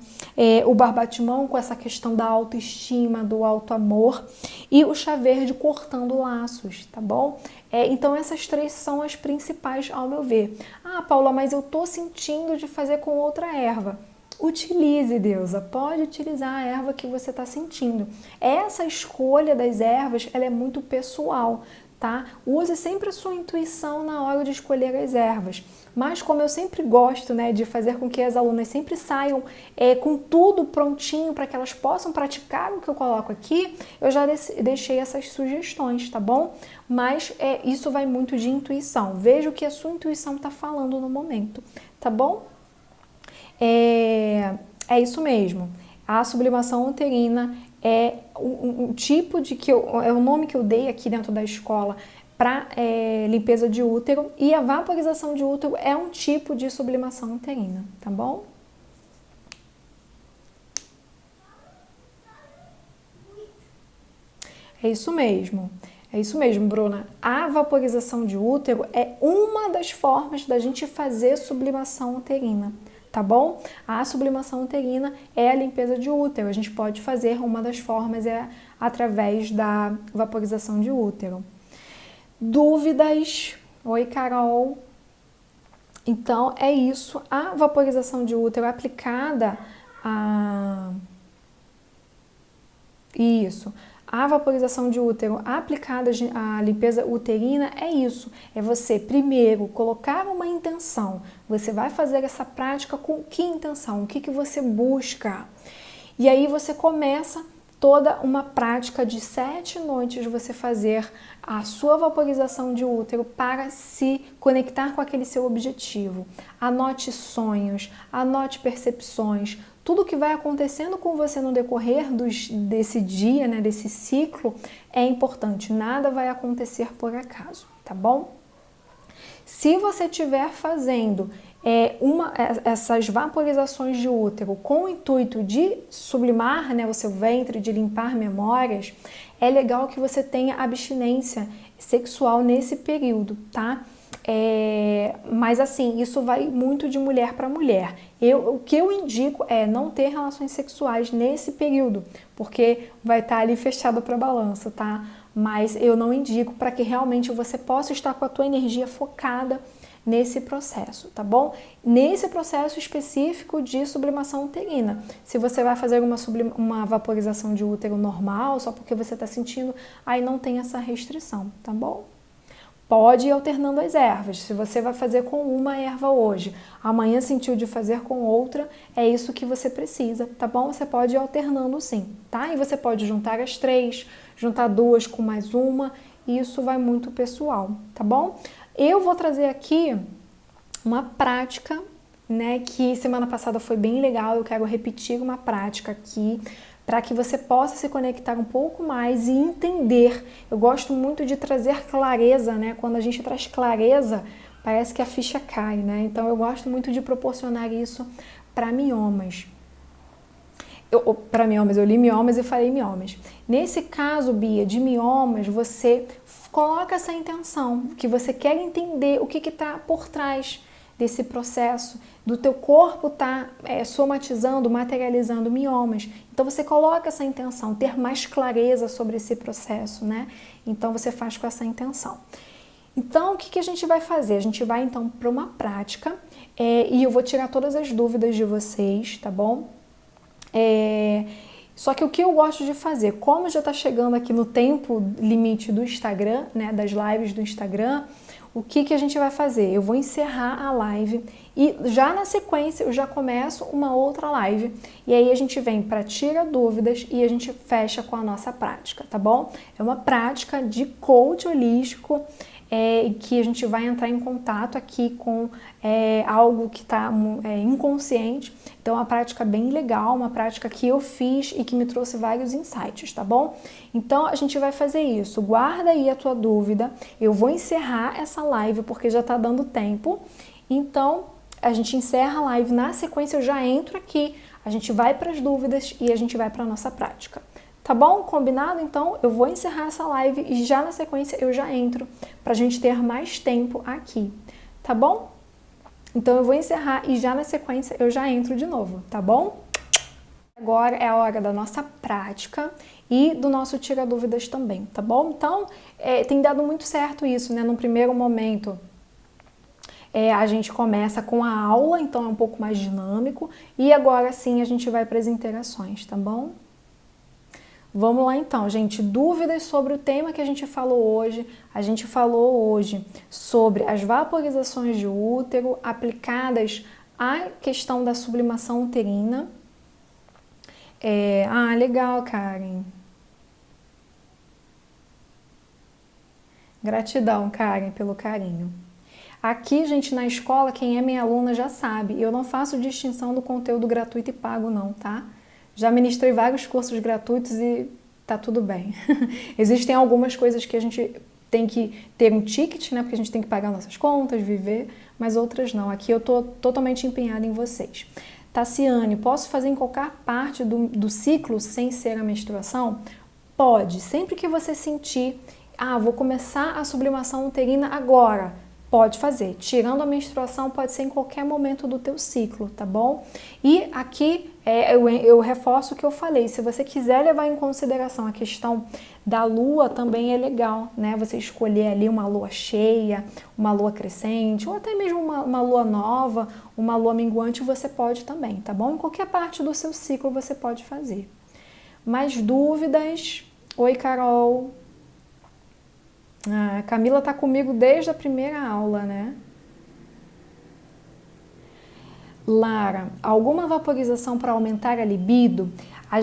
o barbatimão com essa questão da autoestima, do auto-amor e o chá verde cortando laços, tá bom? Então essas 3 são as principais ao meu ver. Ah, Paula, mas eu tô sentindo de fazer com outra erva. Utilize, deusa, pode utilizar a erva que você está sentindo. Essa escolha das ervas, ela é muito pessoal, tá? Use sempre a sua intuição na hora de escolher as ervas. Mas como eu sempre gosto, né, de fazer com que as alunas sempre saiam com tudo prontinho para que elas possam praticar o que eu coloco aqui, eu já deixei essas sugestões, tá bom? Mas isso vai muito de intuição. Veja o que a sua intuição está falando no momento, tá bom? É isso mesmo. A sublimação uterina é um tipo é o nome que eu dei aqui dentro da escola para limpeza de útero, e a vaporização de útero é um tipo de sublimação uterina, tá bom? É isso mesmo. É isso mesmo, Bruna. A vaporização de útero é uma das formas da gente fazer sublimação uterina, tá bom? A sublimação uterina é a limpeza de útero. A gente pode fazer, uma das formas através da vaporização de útero. Dúvidas? Oi, Carol. Então, é isso. A vaporização de útero aplicada a... Isso. A vaporização de útero aplicada à limpeza uterina é isso. É você, primeiro, colocar uma intenção. Você vai fazer essa prática com que intenção? O que você busca? E aí você começa toda uma prática de 7 noites você fazer a sua vaporização de útero para se conectar com aquele seu objetivo. Anote sonhos, anote percepções, tudo que vai acontecendo com você no decorrer desse dia, né, desse ciclo, é importante. Nada vai acontecer por acaso, tá bom? Se você estiver fazendo essas vaporizações de útero com o intuito de sublimar, né, o seu ventre, de limpar memórias, é legal que você tenha abstinência sexual nesse período, tá? Mas assim, isso vai muito de mulher para mulher. O que eu indico é não ter relações sexuais nesse período, porque vai estar ali fechado para balança, tá? Mas eu não indico, para que realmente você possa estar com a tua energia focada nesse processo, tá bom? Nesse processo específico de sublimação uterina. Se você vai fazer uma vaporização de útero normal, só porque você está sentindo, aí não tem essa restrição, tá bom? Pode ir alternando as ervas. Se você vai fazer com uma erva hoje, amanhã sentiu de fazer com outra, é isso que você precisa, tá bom? Você pode ir alternando sim, tá? E você pode juntar as 3, juntar 2 com mais uma, isso vai muito pessoal, tá bom? Eu vou trazer aqui uma prática, né, que semana passada foi bem legal, eu quero repetir uma prática aqui, para que você possa se conectar um pouco mais e entender. Eu gosto muito de trazer clareza, né? Quando a gente traz clareza, parece que a ficha cai, né? Então eu gosto muito de proporcionar isso para miomas. Para miomas, eu li miomas e falei miomas. Nesse caso, Bia, de miomas, você coloca essa intenção, que você quer entender o que está por trás desse processo, do teu corpo tá somatizando, materializando miomas. Então você coloca essa intenção, ter mais clareza sobre esse processo, né? Então você faz com essa intenção. Então, o que a gente vai fazer? A gente vai, então, para uma prática e eu vou tirar todas as dúvidas de vocês, tá bom? Só que o que eu gosto de fazer, como já está chegando aqui no tempo limite do Instagram, né, das lives do Instagram, o que a gente vai fazer? Eu vou encerrar a live e já na sequência eu já começo uma outra live e aí a gente vem para tira dúvidas e a gente fecha com a nossa prática, tá bom? É uma prática de coach holístico que a gente vai entrar em contato aqui com algo que está inconsciente. Então, é uma prática bem legal, uma prática que eu fiz e que me trouxe vários insights, tá bom? Então, a gente vai fazer isso. Guarda aí a tua dúvida. Eu vou encerrar essa live porque já está dando tempo. Então, a gente encerra a live. Na sequência, eu já entro aqui. A gente vai para as dúvidas e a gente vai para a nossa prática. Tá bom? Combinado? Então, eu vou encerrar essa live e já na sequência eu já entro pra gente ter mais tempo aqui. Tá bom? Então, eu vou encerrar e já na sequência eu já entro de novo, tá bom? Agora é a hora da nossa prática e do nosso tira dúvidas também, tá bom? Então, tem dado muito certo isso, né? No primeiro momento, a gente começa com a aula, então é um pouco mais dinâmico. E agora sim a gente vai para as interações, tá bom? Vamos lá então, gente. Dúvidas sobre o tema que a gente falou hoje? A gente falou hoje sobre as vaporizações de útero aplicadas à questão da sublimação uterina. Legal, Karen. Gratidão, Karen, pelo carinho. Aqui, gente, na escola, quem é minha aluna já sabe, eu não faço distinção do conteúdo gratuito e pago, não, tá? Já ministrei vários cursos gratuitos e tá tudo bem. Existem algumas coisas que a gente tem que ter um ticket, né? Porque a gente tem que pagar nossas contas, viver, mas outras não. Aqui eu tô totalmente empenhada em vocês. Tassiane, posso fazer em qualquer parte do ciclo sem ser a menstruação? Pode. Sempre que você sentir, vou começar a sublimação uterina agora. Pode fazer. Tirando a menstruação, pode ser em qualquer momento do teu ciclo, tá bom? E aqui eu reforço o que eu falei. Se você quiser levar em consideração a questão da lua, também é legal, né? Você escolher ali uma lua cheia, uma lua crescente, ou até mesmo uma lua nova, uma lua minguante, você pode também, tá bom? Em qualquer parte do seu ciclo você pode fazer. Mais dúvidas? Oi, Carol. A Camila tá comigo desde a primeira aula, né? Lara, alguma vaporização para aumentar a libido? A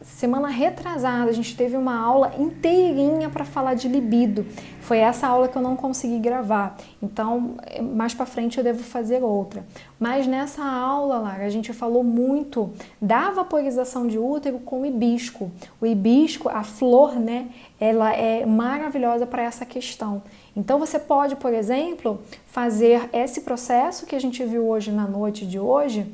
semana retrasada, a gente teve uma aula inteirinha para falar de libido. Foi essa aula que eu não consegui gravar. Então, mais para frente eu devo fazer outra. Mas nessa aula, Lara, a gente falou muito da vaporização de útero com o hibisco. O hibisco, a flor, né? Ela é maravilhosa para essa questão. Então, você pode, por exemplo, fazer esse processo que a gente viu hoje na noite de hoje,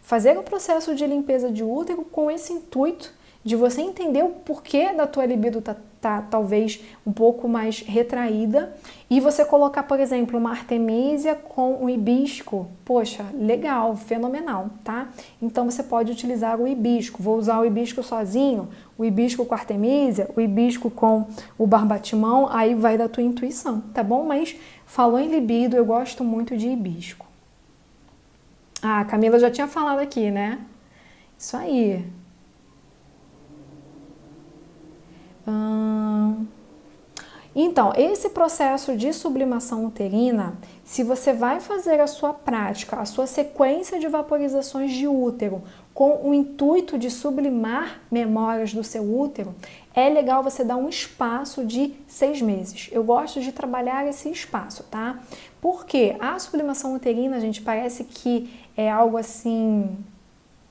fazer o processo de limpeza de útero com esse intuito de você entender o porquê da tua libido tá talvez um pouco mais retraída e você colocar, por exemplo, uma artemísia com um hibisco. Poxa, legal, fenomenal, tá? Então você pode utilizar o hibisco. Vou usar o hibisco sozinho, o hibisco com a artemísia, o hibisco com o barbatimão, aí vai da tua intuição, tá bom? Mas falou em libido, eu gosto muito de hibisco. A Camila já tinha falado aqui, né? Isso aí. Então, esse processo de sublimação uterina, se você vai fazer a sua prática, a sua sequência de vaporizações de útero com o intuito de sublimar memórias do seu útero, é legal você dar um espaço de 6 meses. Eu gosto de trabalhar esse espaço, tá? Porque a sublimação uterina, gente, parece que é algo assim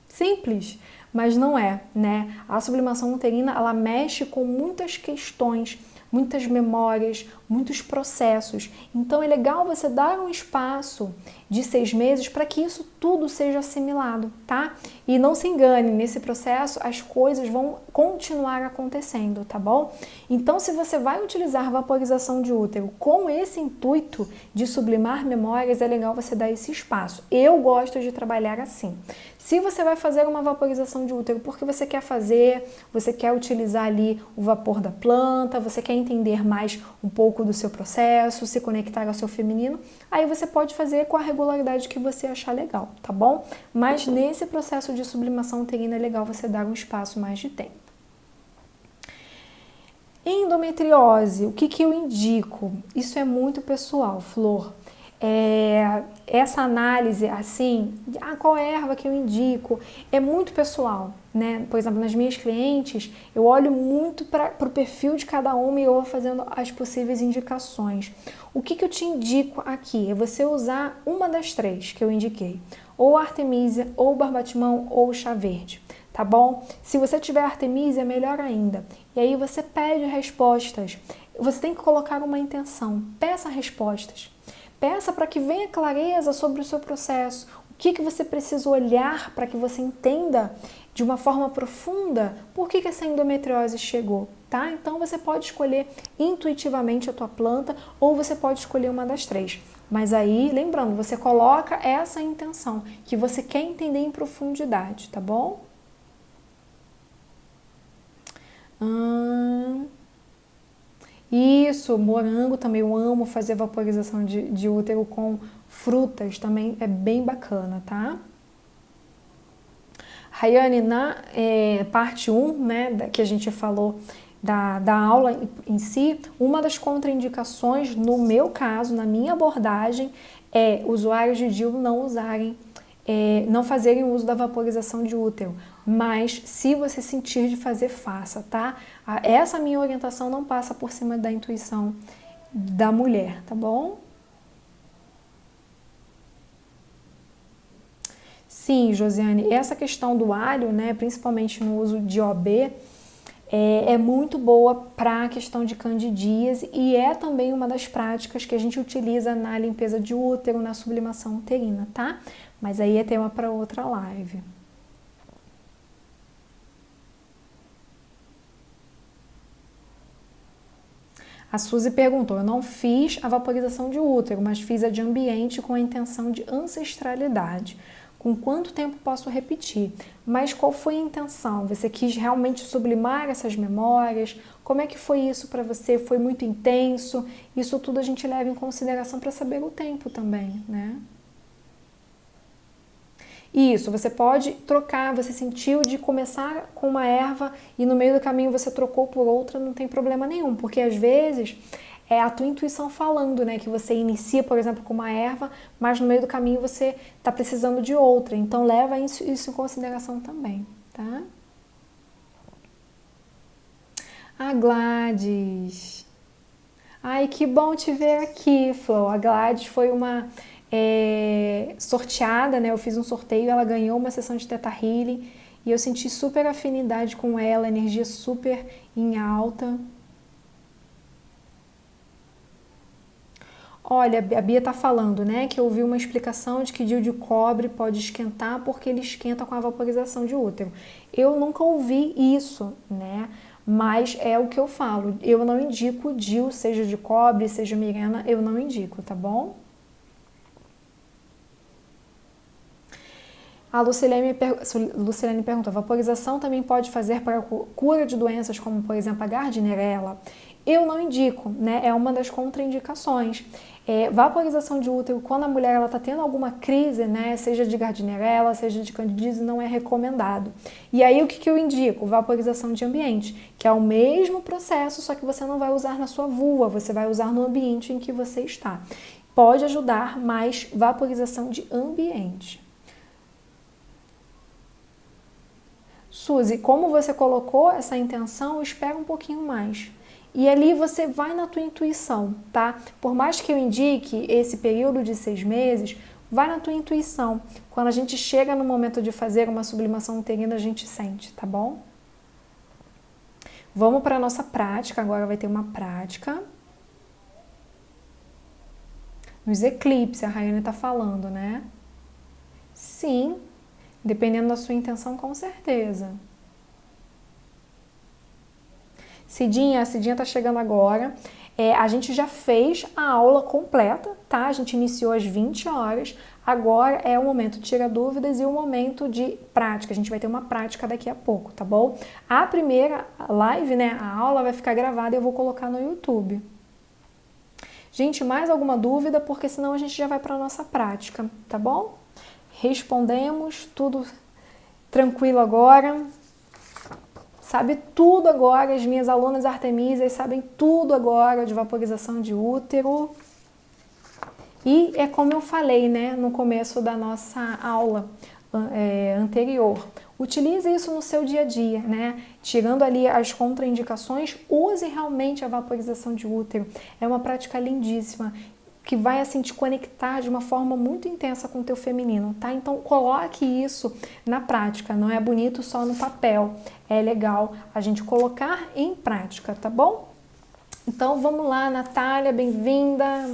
simples, mas não é, né? A sublimação uterina, ela mexe com muitas questões, muitas memórias, muitos processos. Então é legal você dar um espaço de 6 meses para que isso tudo seja assimilado, tá? E não se engane, nesse processo as coisas vão continuar acontecendo, tá bom? Então, se você vai utilizar vaporização de útero com esse intuito de sublimar memórias, é legal você dar esse espaço. Eu gosto de trabalhar assim. Se você vai fazer uma vaporização de útero porque você quer utilizar ali o vapor da planta, você quer entender mais um pouco do seu processo, se conectar ao seu feminino, aí você pode fazer com a regularidade que você achar legal, tá bom? Mas nesse processo de sublimação uterina é legal você dar um espaço mais de tempo. Endometriose, o que eu indico? Isso é muito pessoal, Flor. Essa análise, assim, qual erva que eu indico, é muito pessoal, né? Por exemplo, nas minhas clientes, eu olho muito para o perfil de cada uma e eu vou fazendo as possíveis indicações. O que eu te indico aqui é você usar uma das três que eu indiquei, ou Artemisia, ou Barbatimão, ou chá verde, tá bom? Se você tiver Artemisia, melhor ainda. E aí você pede respostas. Você tem que colocar uma intenção, peça respostas. Peça para que venha clareza sobre o seu processo, o que você precisa olhar para que você entenda de uma forma profunda por que essa endometriose chegou, tá? Então você pode escolher intuitivamente a tua planta ou você pode escolher uma das três. Mas aí, lembrando, você coloca essa intenção que você quer entender em profundidade, tá bom? Isso, morango também, eu amo fazer vaporização de útero com frutas, também é bem bacana, tá? Rayane, na parte 1, né, que a gente falou da aula em si, uma das contraindicações, no meu caso, na minha abordagem, é usuários de DIU não usarem, não fazerem uso da vaporização de útero. Mas se você sentir de fazer, faça, tá? Essa minha orientação não passa por cima da intuição da mulher, tá bom? Sim, Josiane, essa questão do alho, né, principalmente no uso de OB, é muito boa para a questão de candidíase e é também uma das práticas que a gente utiliza na limpeza de útero, na sublimação uterina, tá? Mas aí é tema para outra live. A Suzy perguntou, eu não fiz a vaporização de útero, mas fiz a de ambiente com a intenção de ancestralidade. Com quanto tempo posso repetir? Mas qual foi a intenção? Você quis realmente sublimar essas memórias? Como é que foi isso para você? Foi muito intenso? Isso tudo a gente leva em consideração para saber o tempo também, né? Isso, você pode trocar, você sentiu de começar com uma erva e no meio do caminho você trocou por outra, não tem problema nenhum, porque às vezes é a tua intuição falando, né, que você inicia, por exemplo, com uma erva, mas no meio do caminho você está precisando de outra, então leva isso em consideração também, tá? A Gladys. Ai, que bom te ver aqui, Flor. A Gladys foi uma sorteada, né? Eu fiz um sorteio, ela ganhou uma sessão de Theta Healing e eu senti super afinidade com ela, energia super em alta. Olha, a Bia tá falando, né, que eu ouvi uma explicação de que DIU de cobre pode esquentar porque ele esquenta com a vaporização de útero. Eu nunca ouvi isso, né? Mas é o que eu falo. Eu não indico DIU, seja de cobre, seja Mirena, eu não indico, tá bom? A Lucilene perguntou, vaporização também pode fazer para cura de doenças como, por exemplo, a Gardnerella? Eu não indico, né? É uma das contraindicações. Vaporização de útero, quando a mulher está tendo alguma crise, né? Seja de Gardnerella, seja de candidíase, não é recomendado. E aí o que eu indico? Vaporização de ambiente, que é o mesmo processo, só que você não vai usar na sua vulva, você vai usar no ambiente em que você está. Pode ajudar, mas vaporização de ambiente. Suzy, como você colocou essa intenção, espera um pouquinho mais. E ali você vai na tua intuição, tá? Por mais que eu indique esse período de 6 meses, vai na tua intuição. Quando a gente chega no momento de fazer uma sublimação uterina, a gente sente, tá bom? Vamos para a nossa prática, agora vai ter uma prática. Nos eclipses, a Rayane tá falando, né? Sim, dependendo da sua intenção, com certeza. A Cidinha tá chegando agora. A gente já fez a aula completa, tá? A gente iniciou às 20 horas, agora é o momento de tirar dúvidas e o momento de prática. A gente vai ter uma prática daqui a pouco, tá bom? A primeira live, né, a aula vai ficar gravada e eu vou colocar no YouTube. Gente, mais alguma dúvida? Porque senão a gente já vai para a nossa prática, tá bom? Respondemos, tudo tranquilo agora. Sabe tudo agora, as minhas alunas artemisas sabem tudo agora de vaporização de útero. E é como eu falei, né, no começo da nossa aula anterior. Utilize isso no seu dia a dia, né? Tirando ali as contraindicações, use realmente a vaporização de útero. É uma prática lindíssima, que vai assim te conectar de uma forma muito intensa com o teu feminino, tá? Então coloque isso na prática, não é bonito só no papel, é legal a gente colocar em prática, tá bom? Então vamos lá, Natália, bem-vinda,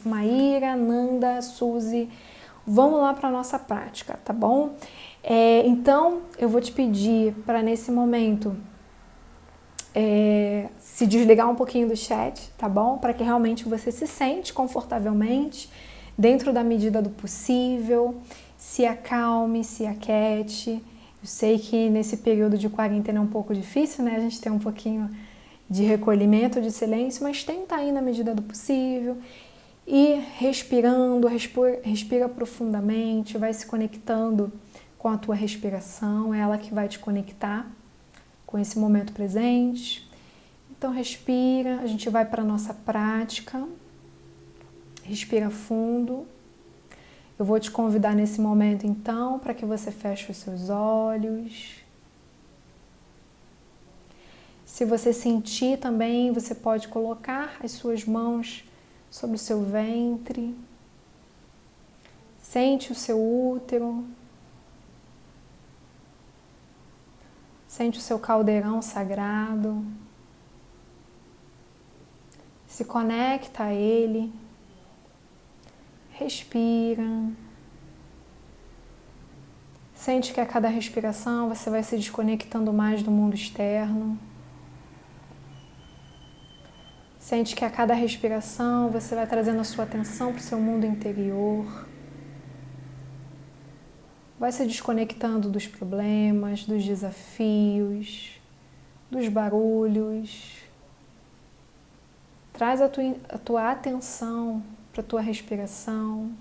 Maíra, Nanda, Suzy, vamos lá para a nossa prática, tá bom? Então eu vou te pedir para nesse momento se desligar um pouquinho do chat, tá bom? Para que realmente você se sente confortavelmente, dentro da medida do possível, se acalme, se aquiete. Eu sei que nesse período de quarentena é um pouco difícil, né? A gente tem um pouquinho de recolhimento, de silêncio, mas tenta ir na medida do possível. E respirando, respira profundamente, vai se conectando com a tua respiração, é ela que vai te conectar com esse momento presente. Então respira, a gente vai para a nossa prática. Respira fundo. Eu vou te convidar nesse momento então para que você feche os seus olhos. Se você sentir também, você pode colocar as suas mãos sobre o seu ventre. Sente o seu útero. Sente o seu caldeirão sagrado. Se conecta a ele. Respira. Sente que a cada respiração você vai se desconectando mais do mundo externo. Sente que a cada respiração você vai trazendo a sua atenção para o seu mundo interior. Vai se desconectando dos problemas, dos desafios, dos barulhos. Traz a tua atenção para a tua respiração.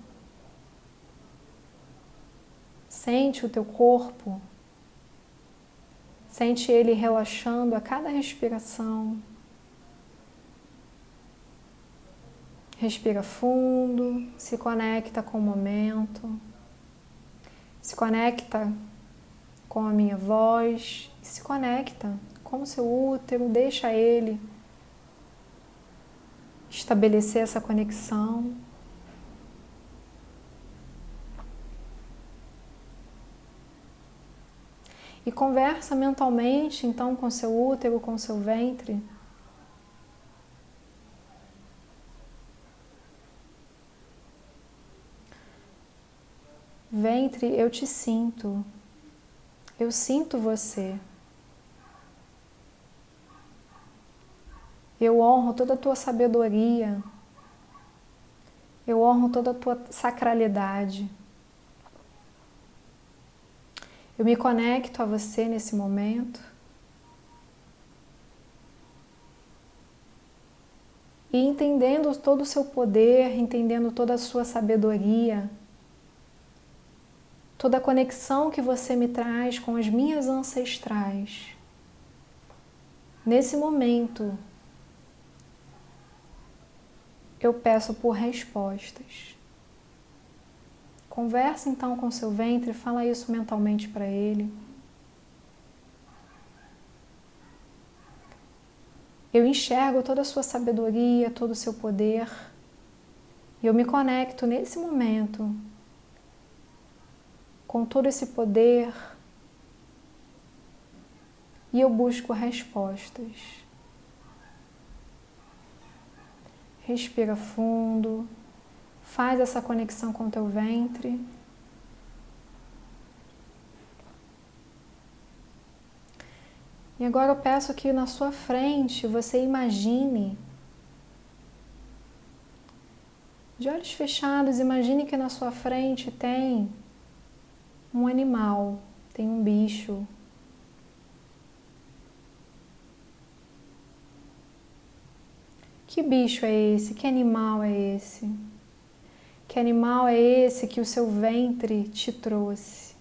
Sente o teu corpo. Sente ele relaxando a cada respiração. Respira fundo, se conecta com o momento. Se conecta com a minha voz, se conecta com o seu útero, deixa ele estabelecer essa conexão. E conversa mentalmente então com o seu útero, com o seu ventre. Ventre, eu te sinto. Eu sinto você. Eu honro toda a tua sabedoria. Eu honro toda a tua sacralidade. Eu me conecto a você nesse momento. E entendendo todo o seu poder, entendendo toda a sua sabedoria, toda a conexão que você me traz com as minhas ancestrais. Nesse momento, eu peço por respostas. Conversa então com seu ventre, fala isso mentalmente para ele. Eu enxergo toda a sua sabedoria, todo o seu poder. E eu me conecto nesse momento com todo esse poder e eu busco respostas. Respira fundo, faz essa conexão com o teu ventre. E agora eu peço que na sua frente você imagine De olhos fechados, imagine que na sua frente tem um animal, tem um bicho. Que bicho é esse? Que animal é esse? Que animal é esse que o seu ventre te trouxe?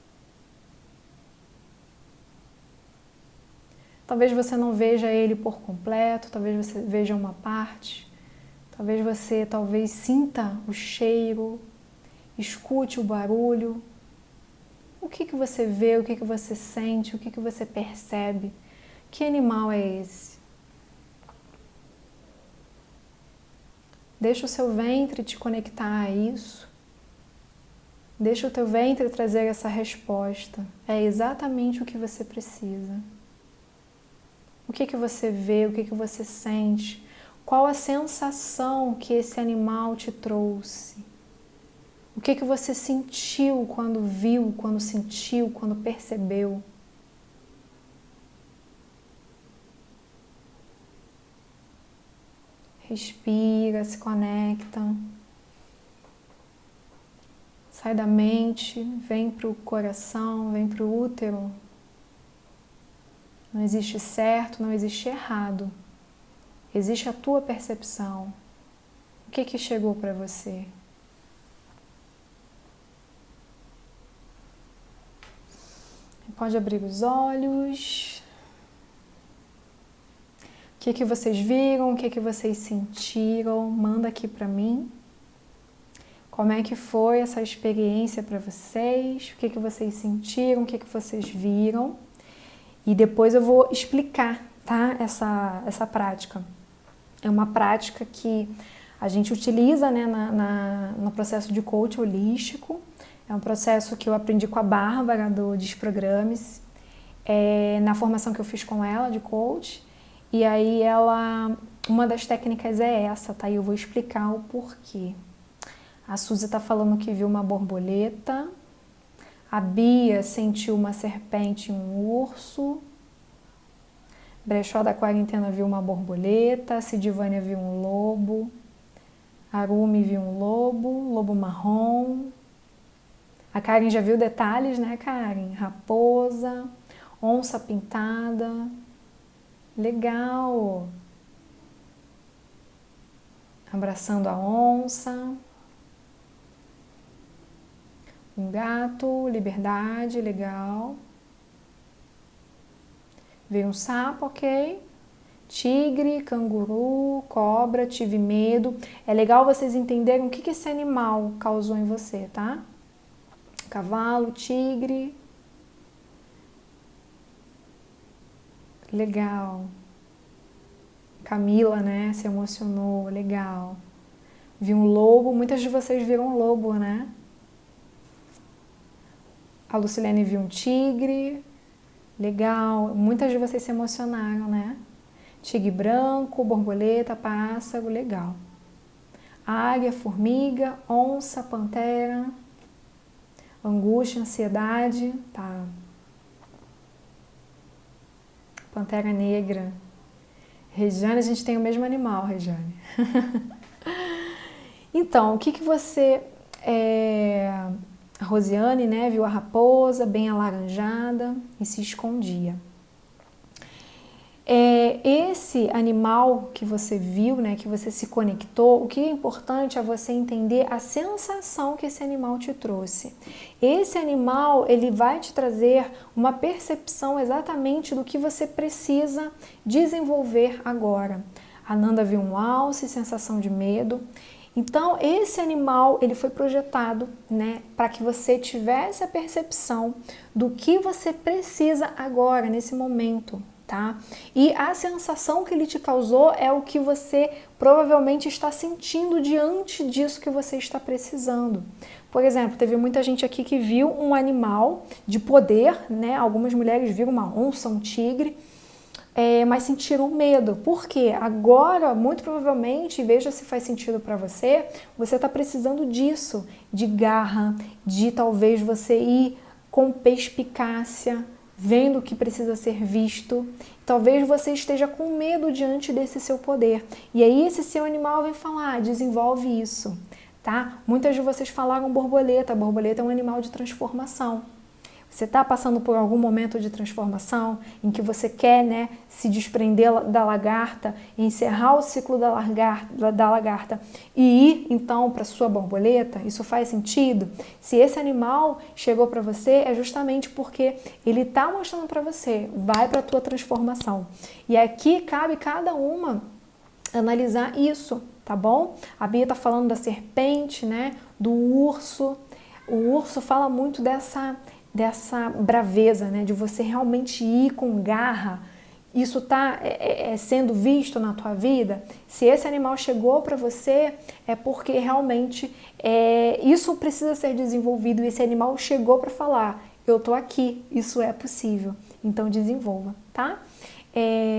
Talvez você não veja ele por completo, talvez você veja uma parte, talvez você sinta o cheiro, escute o barulho. O que você vê, o que você sente, o que você percebe? Que animal é esse? Deixa o seu ventre te conectar a isso. Deixa o teu ventre trazer essa resposta. É exatamente o que você precisa. O que você vê, o que você sente? Qual a sensação que esse animal te trouxe? O que você sentiu quando viu, quando sentiu, quando percebeu? Respira, se conecta. Sai da mente, vem para o coração, vem para o útero. Não existe certo, não existe errado. Existe a tua percepção. O que chegou para você? Pode abrir os olhos. O que vocês viram? O que vocês sentiram? Manda aqui para mim. Como é que foi essa experiência para vocês? O que vocês sentiram? O que vocês viram? E depois eu vou explicar, tá? Essa prática. É uma prática que a gente utiliza, né, no processo de coach holístico. É um processo que eu aprendi com a Bárbara do Desprograme-se, na formação que eu fiz com ela de coach. E aí uma das técnicas é essa, tá? E eu vou explicar o porquê. A Suzy tá falando que viu uma borboleta. A Bia sentiu uma serpente e um urso. Brechó da Quarentena viu uma borboleta. Cidivânia viu um lobo. Arumi viu um lobo marrom. A Karen já viu detalhes, né, Karen? Raposa, onça pintada. Legal! Abraçando a onça. Um gato, liberdade, legal. Veio um sapo, ok. Tigre, canguru, cobra, tive medo. É legal vocês entenderem o que esse animal causou em você, tá? Cavalo, tigre. Legal. Camila, né? Se emocionou, legal. Vi um lobo, muitas de vocês viram um lobo, né? A Lucilene viu um tigre, legal. Muitas de vocês se emocionaram, né? Tigre branco, borboleta, pássaro, legal. Águia, formiga, onça, pantera, angústia, ansiedade, tá? Pantera negra. Regiane, a gente tem o mesmo animal, Regiane. Então, o que você... A Rosiane, né, viu a raposa bem alaranjada e se escondia. Esse animal que você viu, né, que você se conectou, o que é importante é você entender a sensação que esse animal te trouxe. Esse animal, ele vai te trazer uma percepção exatamente do que você precisa desenvolver agora. A Nanda viu um alce, sensação de medo. Então, esse animal, ele foi projetado, né, para que você tivesse a percepção do que você precisa agora, nesse momento, tá? E a sensação que ele te causou é o que você provavelmente está sentindo diante disso que você está precisando. Por exemplo, teve muita gente aqui que viu um animal de poder, né? Algumas mulheres viram uma onça, um tigre, mas sentiram medo. Por quê? Agora, muito provavelmente, veja se faz sentido para você, você está precisando disso, de garra, de talvez você ir com perspicácia, vendo o que precisa ser visto. Talvez você esteja com medo diante desse seu poder. E aí esse seu animal vem falar, desenvolve isso, tá? Muitas de vocês falaram borboleta. A borboleta é um animal de transformação. Você está passando por algum momento de transformação em que você quer, né, se desprender da lagarta, encerrar o ciclo da lagarta e ir então para sua borboleta? Isso faz sentido? Se esse animal chegou para você, é justamente porque ele está mostrando para você, vai para a tua transformação. E aqui cabe cada uma analisar isso, tá bom? A Bia está falando da serpente, né, do urso. O urso fala muito dessa braveza, né, de você realmente ir com garra. Isso está sendo visto na tua vida. Se esse animal chegou para você, é porque realmente isso precisa ser desenvolvido. E esse animal chegou para falar, eu tô aqui, isso é possível. Então desenvolva, tá?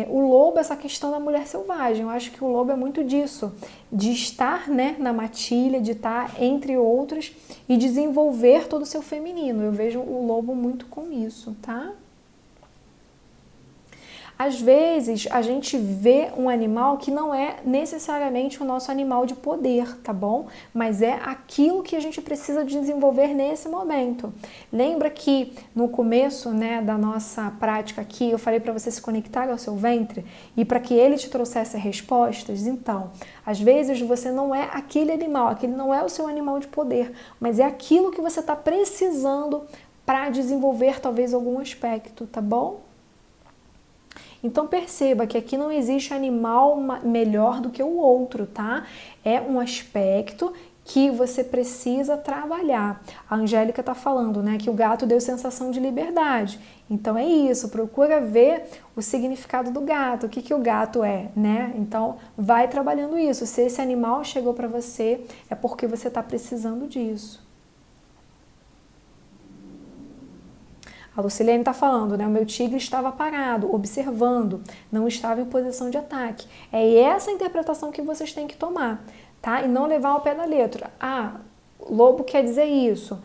O lobo, essa questão da mulher selvagem, eu acho que o lobo é muito disso, de estar, né, na matilha, de estar entre outros e desenvolver todo o seu feminino. Eu vejo o lobo muito com isso, tá? Às vezes, a gente vê um animal que não é necessariamente o nosso animal de poder, tá bom? Mas é aquilo que a gente precisa desenvolver nesse momento. Lembra que no começo, né, da nossa prática aqui, eu falei para você se conectar ao seu ventre e para que ele te trouxesse respostas? Então, às vezes você não é aquele animal, aquele não é o seu animal de poder, mas é aquilo que você está precisando para desenvolver talvez algum aspecto, tá bom? Então perceba que aqui não existe animal melhor do que o outro, tá? É um aspecto que você precisa trabalhar. A Angélica tá falando, né, que o gato deu sensação de liberdade. Então é isso, procura ver o significado do gato, o que o gato é, né? Então vai trabalhando isso. Se esse animal chegou para você, é porque você tá precisando disso. A Lucilene está falando, né? O meu tigre estava parado, observando, não estava em posição de ataque. É essa interpretação que vocês têm que tomar, tá? E não levar ao pé da letra. Ah, lobo quer dizer isso,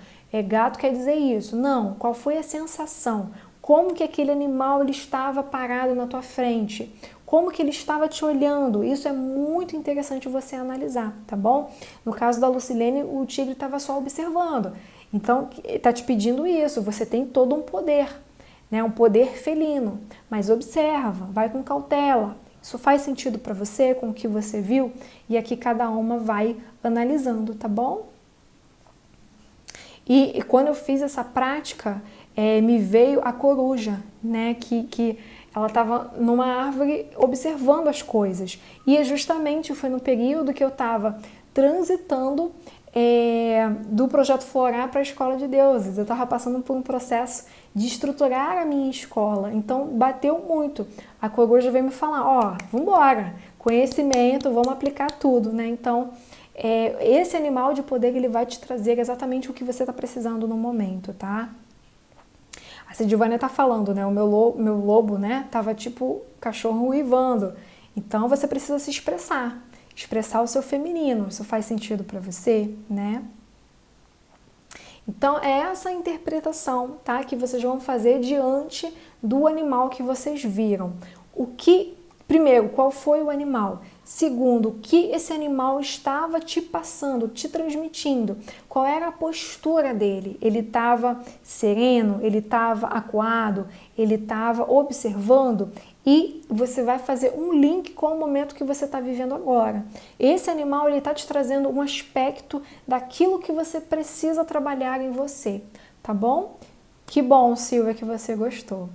gato quer dizer isso. Não, qual foi a sensação? Como que aquele animal ele estava parado na tua frente? Como que ele estava te olhando? Isso é muito interessante você analisar, tá bom? No caso da Lucilene, o tigre estava só observando. Então, está te pedindo isso, você tem todo um poder, né? Um poder felino, mas observa, vai com cautela. Isso faz sentido para você, com o que você viu? E aqui cada uma vai analisando, tá bom? E quando eu fiz essa prática, me veio a coruja, né? Que ela estava numa árvore observando as coisas. E justamente foi no período que eu estava transitando do Projeto Florá para a Escola de Deuses. Eu estava passando por um processo de estruturar a minha escola, então bateu muito. A coruja veio me falar, ó, vambora, conhecimento, vamos aplicar tudo, né? Então, esse animal de poder, ele vai te trazer exatamente o que você está precisando no momento, tá? A Sidivânia tá falando, né? O meu lobo, né? Tava tipo cachorro uivando. Então, você precisa se expressar o seu feminino. Isso faz sentido para você, né? Então, é essa interpretação, tá? Que vocês vão fazer diante do animal que vocês viram. Primeiro, qual foi o animal? Segundo, o que esse animal estava te passando, te transmitindo? Qual era a postura dele? Ele estava sereno? Ele estava acuado? Ele estava observando? E você vai fazer um link com o momento que você está vivendo agora. Esse animal, ele está te trazendo um aspecto daquilo que você precisa trabalhar em você, tá bom? Que bom, Silvia, que você gostou.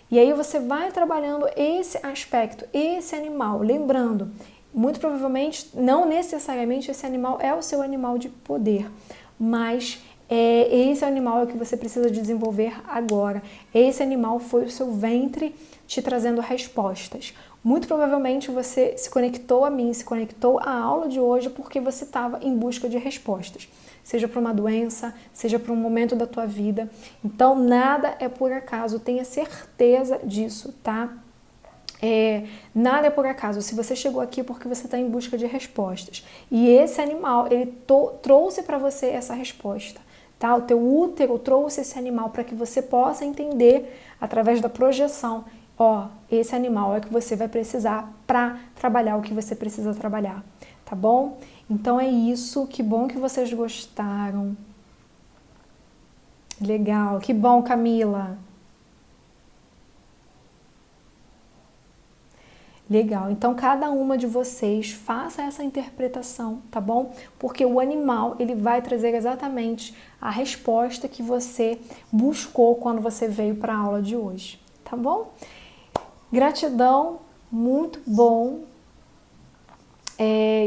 E aí você vai trabalhando esse aspecto, esse animal, lembrando, muito provavelmente, não necessariamente esse animal é o seu animal de poder, mas esse animal é o que você precisa desenvolver agora. Esse animal foi o seu ventre te trazendo respostas. Muito provavelmente você se conectou a mim, se conectou à aula de hoje porque você estava em busca de respostas. Seja para uma doença, seja para um momento da tua vida. Então, nada é por acaso, tenha certeza disso, tá? Nada é por acaso. Se você chegou aqui é porque você está em busca de respostas. E esse animal, ele trouxe para você essa resposta, tá? O teu útero trouxe esse animal para que você possa entender, através da projeção, esse animal é que você vai precisar para trabalhar o que você precisa trabalhar. Tá tá bom? Então é isso, que bom que vocês gostaram. Legal, que bom, Camila. Legal, então cada uma de vocês faça essa interpretação, tá bom? Porque o animal, ele vai trazer exatamente a resposta que você buscou quando você veio para a aula de hoje, tá bom? Gratidão, muito bom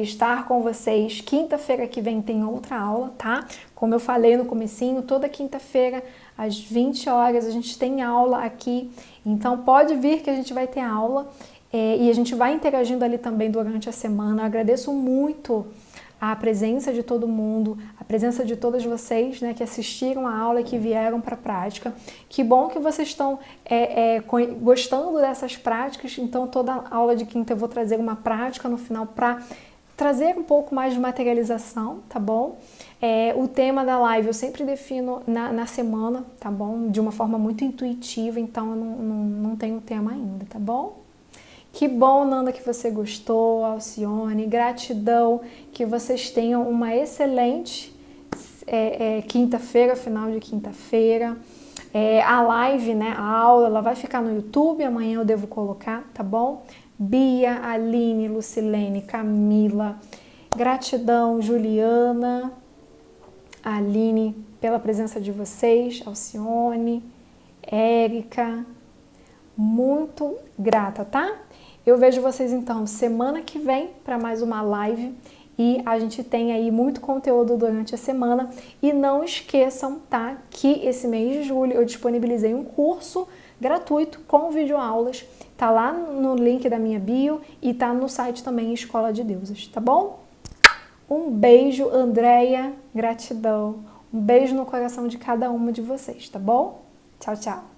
estar com vocês. Quinta-feira que vem tem outra aula, tá? Como eu falei no comecinho, toda quinta-feira às 20 horas a gente tem aula aqui, então pode vir que a gente vai ter aula. E a gente vai interagindo ali também durante a semana. Eu agradeço muito a presença de todo mundo, a presença de todas vocês, né, que assistiram a aula e que vieram para a prática. Que bom que vocês estão gostando dessas práticas. Então, toda aula de quinta eu vou trazer uma prática no final para trazer um pouco mais de materialização, tá bom? O tema da live eu sempre defino na semana, tá bom? De uma forma muito intuitiva, então eu não tenho tema ainda, tá bom? Que bom, Nanda, que você gostou, Alcione, gratidão, que vocês tenham uma excelente quinta-feira, final de quinta-feira. A live, né, a aula, ela vai ficar no YouTube, amanhã eu devo colocar, tá bom? Bia, Aline, Lucilene, Camila, gratidão, Juliana, Aline, pela presença de vocês, Alcione, Érica, muito grata, tá? Eu vejo vocês então semana que vem para mais uma live e a gente tem aí muito conteúdo durante a semana. E não esqueçam, tá, que esse mês de julho eu disponibilizei um curso gratuito com videoaulas. Tá lá no link da minha bio e tá no site também Escola de Deusas, tá bom? Um beijo, Andréia, gratidão. Um beijo no coração de cada uma de vocês, tá bom? Tchau, tchau.